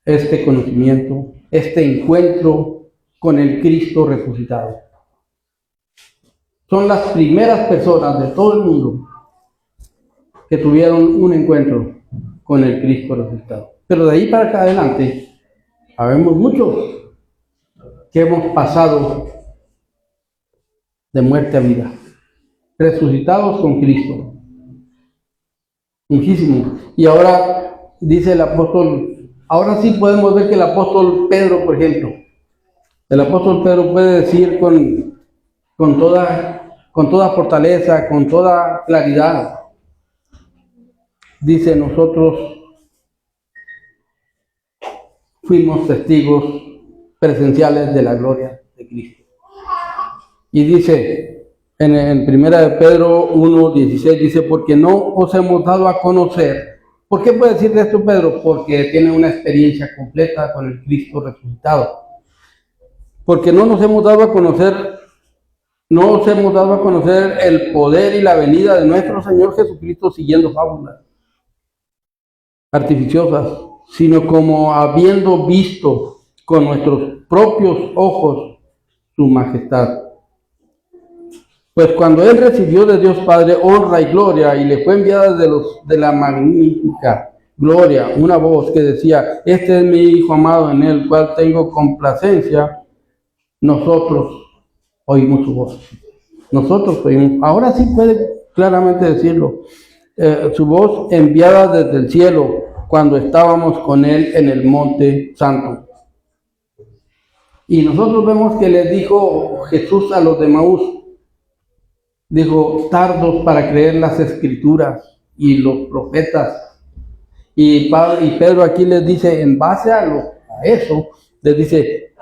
este conocimiento, este encuentro con el Cristo resucitado. Son las primeras personas de todo el mundo que tuvieron un encuentro con el Cristo resucitado. Pero de ahí para acá adelante, habemos muchos que hemos pasado de muerte a vida, resucitados con Cristo. Muchísimo. Y ahora dice el apóstol, ahora sí podemos ver que el apóstol Pedro, por ejemplo, el apóstol Pedro puede decir con toda fortaleza, con toda claridad, dice, nosotros fuimos testigos presenciales de la gloria de Cristo. Y dice En 1 de Pedro 1:16 dice, porque no os hemos dado a conocer. ¿Por qué puede decir esto Pedro? Porque tiene una experiencia completa con el Cristo resucitado. Porque no nos hemos dado a conocer, no os hemos dado a conocer el poder y la venida de nuestro Señor Jesucristo siguiendo fábulas artificiosas, sino como habiendo visto con nuestros propios ojos su majestad. Pues cuando él recibió de Dios Padre honra y gloria y le fue enviada de la magnífica gloria una voz que decía, este es mi Hijo amado en el cual tengo complacencia, nosotros oímos su voz. Nosotros oímos, ahora sí puede claramente decirlo, su voz enviada desde el cielo cuando estábamos con él en el monte santo. Y nosotros vemos que les dijo Jesús a los de Maús, dijo, tardos para creer las escrituras y los profetas. Y Pedro aquí les dice, en base a eso, les dice,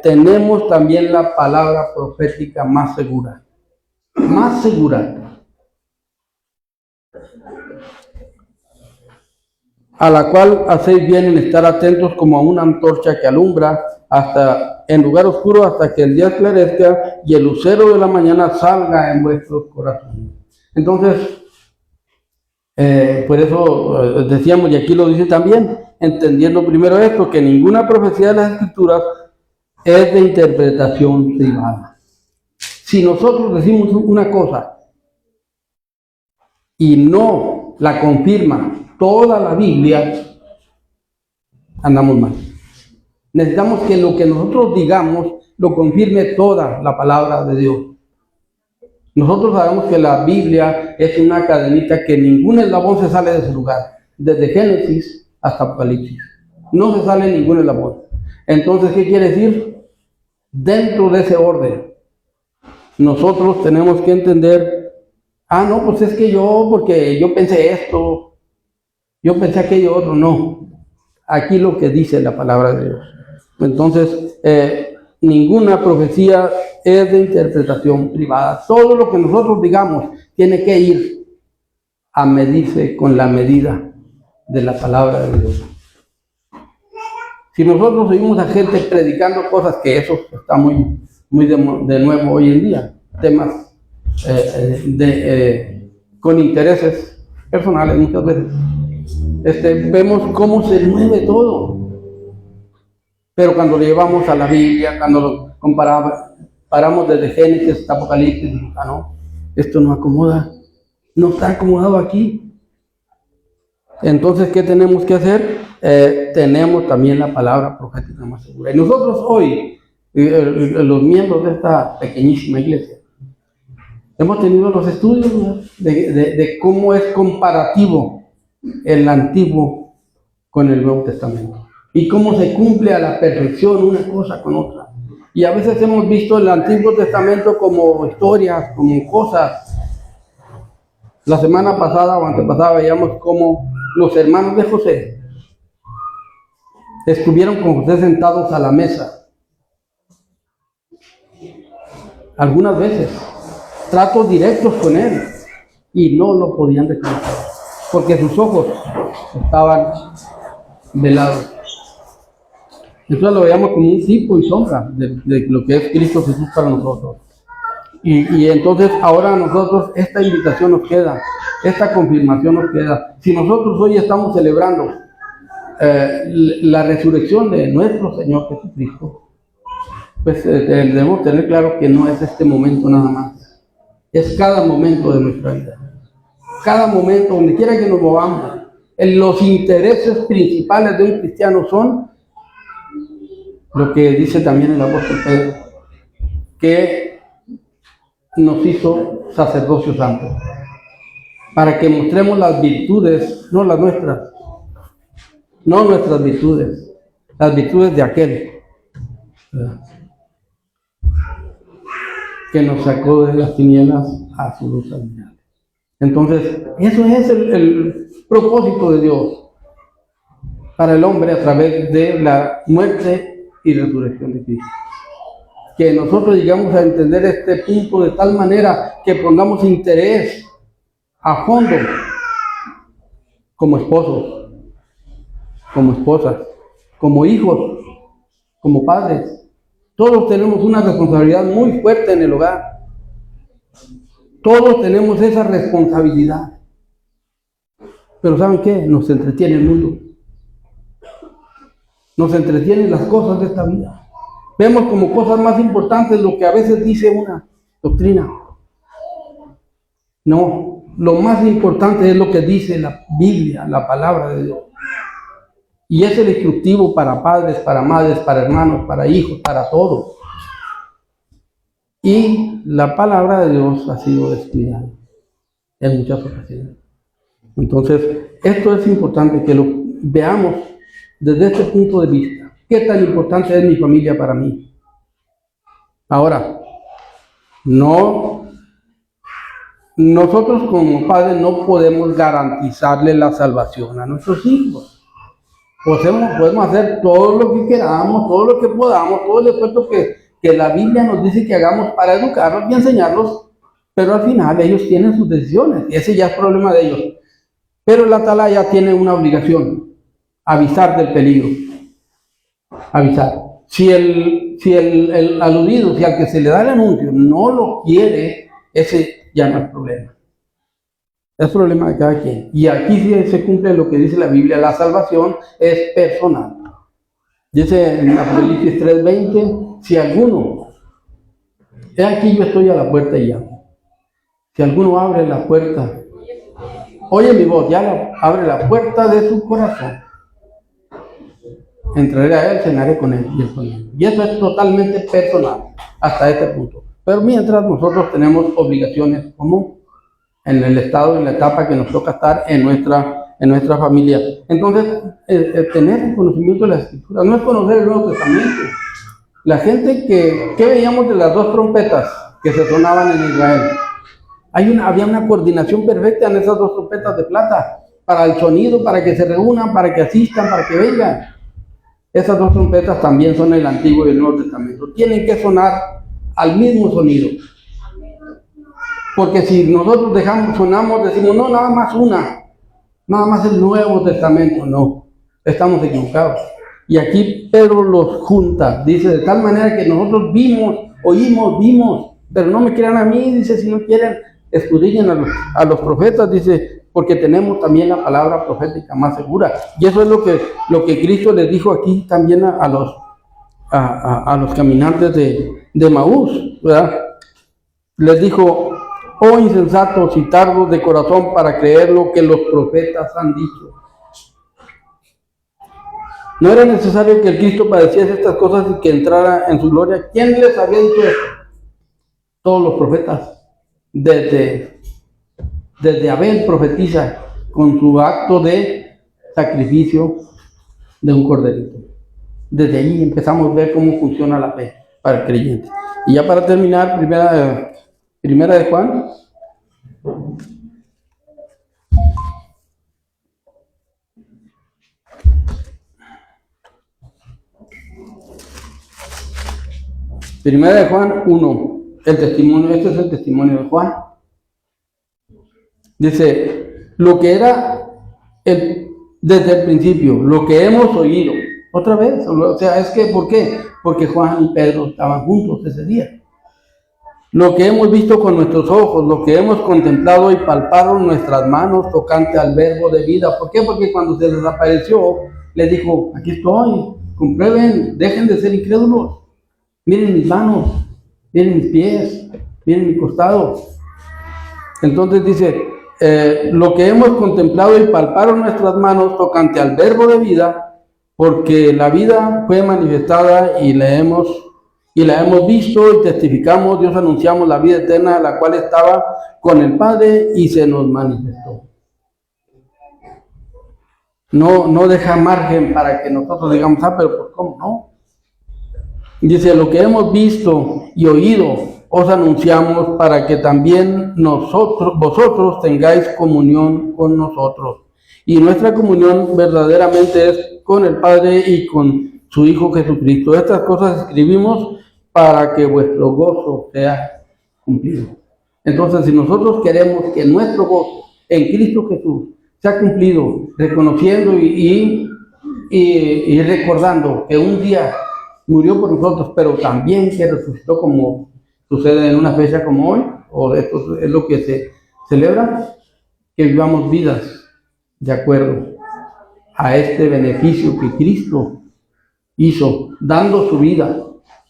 tenemos también la palabra profética más segura. Más segura. A la cual hacéis bien en estar atentos como a una antorcha que alumbra hasta en lugar oscuro hasta que el día esclarezca y el lucero de la mañana salga en vuestros corazones. Entonces, por eso decíamos, y aquí lo dice también, entendiendo primero esto, que ninguna profecía de las Escrituras es de interpretación privada. Si nosotros decimos una cosa y no la confirma toda la Biblia, andamos mal. Necesitamos que lo que nosotros digamos lo confirme toda la palabra de Dios. Nosotros sabemos que la Biblia es una cadenita que ningún eslabón se sale de su lugar, desde Génesis hasta Apocalipsis. No se sale ningún eslabón. Entonces, ¿qué quiere decir? Dentro de ese orden, nosotros tenemos que entender, no, pues es que porque yo pensé esto, yo pensé aquello otro, no. Aquí lo que dice la palabra de Dios. Entonces, ninguna profecía es de interpretación privada. Todo lo que nosotros digamos tiene que ir a medirse con la medida de la palabra de Dios. Si nosotros oímos a gente predicando cosas, que eso está muy de nuevo hoy en día, temas con intereses personales muchas veces, vemos cómo se mueve todo. Pero cuando lo llevamos a la Biblia, cuando lo paramos desde Génesis hasta Apocalipsis, no, esto no acomoda, no está acomodado aquí. Entonces, ¿qué tenemos que hacer? Tenemos también la palabra profética más segura. Y nosotros hoy, los miembros de esta pequeñísima iglesia, hemos tenido los estudios de cómo es comparativo el Antiguo con el Nuevo Testamento. Y cómo se cumple a la perfección una cosa con otra. Y a veces hemos visto el Antiguo Testamento como historias, como cosas. La semana pasada o antepasada veíamos cómo los hermanos de José estuvieron con José sentados a la mesa. Algunas veces, tratos directos con él, y no lo podían reconocer, porque sus ojos estaban velados. Entonces lo veíamos como un tipo y sombra de lo que es Cristo Jesús para nosotros. Y entonces ahora a nosotros esta invitación nos queda, esta confirmación nos queda. Si nosotros hoy estamos celebrando la resurrección de nuestro Señor Jesucristo, pues debemos tener claro que no es este momento nada más, es cada momento de nuestra vida. Cada momento, donde quiera que nos movamos, los intereses principales de un cristiano son lo que dice también el apóstol Pedro, que nos hizo sacerdocio santo, para que mostremos las virtudes, no las nuestras, no nuestras virtudes, las virtudes de aquel, ¿verdad?, que nos sacó de las tinieblas a su luz admirable. Entonces, eso es el propósito de Dios para el hombre a través de la muerte y resurrección de Cristo. que nosotros llegamos a entender este punto de tal manera que pongamos interés a fondo como esposos, como esposas, como hijos, como padres. Todos tenemos una responsabilidad muy fuerte en el hogar. Todos tenemos esa responsabilidad. Pero ¿saben qué? Nos entretiene el mundo. Nos entretienen las cosas de esta vida. Vemos como cosas más importantes lo que a veces dice una doctrina. No, lo más importante es lo que dice la Biblia, la palabra de Dios. Y es el instructivo para padres, para madres, para hermanos, para hijos, para todos. Y la palabra de Dios ha sido descuidada en muchas ocasiones. Entonces, esto es importante que lo veamos desde este punto de vista. ¿Qué tan importante es mi familia para mí? Ahora, nosotros como padres no podemos garantizarle la salvación a nuestros hijos. Podemos hacer todo lo que queramos, todo lo que podamos, todo el esfuerzo que la Biblia nos dice que hagamos para educarlos y enseñarlos, pero al final ellos tienen sus decisiones, y ese ya es problema de ellos. Pero la atalaya tiene una obligación: avisar del peligro. Avisar. Si el aludido, si al que se le da el anuncio no lo quiere, ese ya no es problema. Es problema de cada quien. Y aquí sí se cumple lo que dice la Biblia: la salvación es personal. Dice en Apocalipsis 3:20, si alguno, he aquí yo estoy a la puerta y llamo. Si alguno abre la puerta, oye mi voz, abre la puerta de su corazón, entraré a él, cenaré con él y él conmigo. Y eso es totalmente personal hasta este punto. Pero mientras nosotros tenemos obligaciones como en el estado, en la etapa que nos toca estar en nuestra familia. Entonces, tener el conocimiento de la Escritura no es conocer el Nuevo Testamento. La gente que veíamos de las dos trompetas que se sonaban en Israel, había una coordinación perfecta en esas dos trompetas de plata para el sonido, para que se reúnan, para que asistan, para que vengan. Esas dos trompetas también son el Antiguo y el Nuevo Testamento. Tienen que sonar al mismo sonido. Porque si nosotros sonamos, decimos, no, nada más el Nuevo Testamento. No, estamos equivocados. Y aquí Pedro los junta, dice, de tal manera que nosotros oímos, pero no me crean a mí, dice, si no quieren, escudriñen a los profetas, dice, porque tenemos también la palabra profética más segura. Y eso es lo que Cristo les dijo aquí también a los caminantes de Maús, ¿verdad? Les dijo, oh insensatos y tardos de corazón para creer lo que los profetas han dicho. ¿No era necesario que el Cristo padeciese estas cosas y que entrara en su gloria? ¿Quién les había dicho eso? Todos los profetas. Desde Abel profetiza con su acto de sacrificio de un corderito. Desde ahí empezamos a ver cómo funciona la fe para el creyente. Y ya para terminar, primera de Juan. Primera de Juan 1. Este es el testimonio de Juan. Dice, lo que era desde el principio, lo que hemos oído. Otra vez, o sea, es que, ¿por qué? Porque Juan y Pedro estaban juntos ese día. Lo que hemos visto con nuestros ojos, lo que hemos contemplado y palparon nuestras manos tocante al verbo de vida. ¿Por qué? Porque cuando se les apareció, les dijo, aquí estoy, comprueben, dejen de ser incrédulos. Miren mis manos, miren mis pies, miren mi costado. Entonces dice, lo que hemos contemplado y palparon nuestras manos tocante al verbo de vida, porque la vida fue manifestada y la hemos visto y testificamos, Dios anunciamos la vida eterna, la cual estaba con el Padre y se nos manifestó. No deja margen para que nosotros digamos, pero pues ¿cómo no? Dice, lo que hemos visto y oído os anunciamos para que también vosotros tengáis comunión con nosotros. Y nuestra comunión verdaderamente es con el Padre y con su Hijo Jesucristo. Estas cosas escribimos para que vuestro gozo sea cumplido. Entonces, si nosotros queremos que nuestro gozo en Cristo Jesús sea cumplido, reconociendo y recordando que un día murió por nosotros, pero también que resucitó, como sucede en una fecha como hoy, o esto es lo que se celebra, que vivamos vidas de acuerdo a este beneficio que Cristo hizo, dando su vida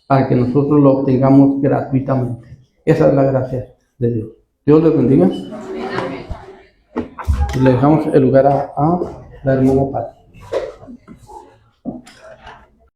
para que nosotros lo obtengamos gratuitamente. Esa es la gracia de Dios. Dios les bendiga. Le dejamos el lugar a la hermana Pati.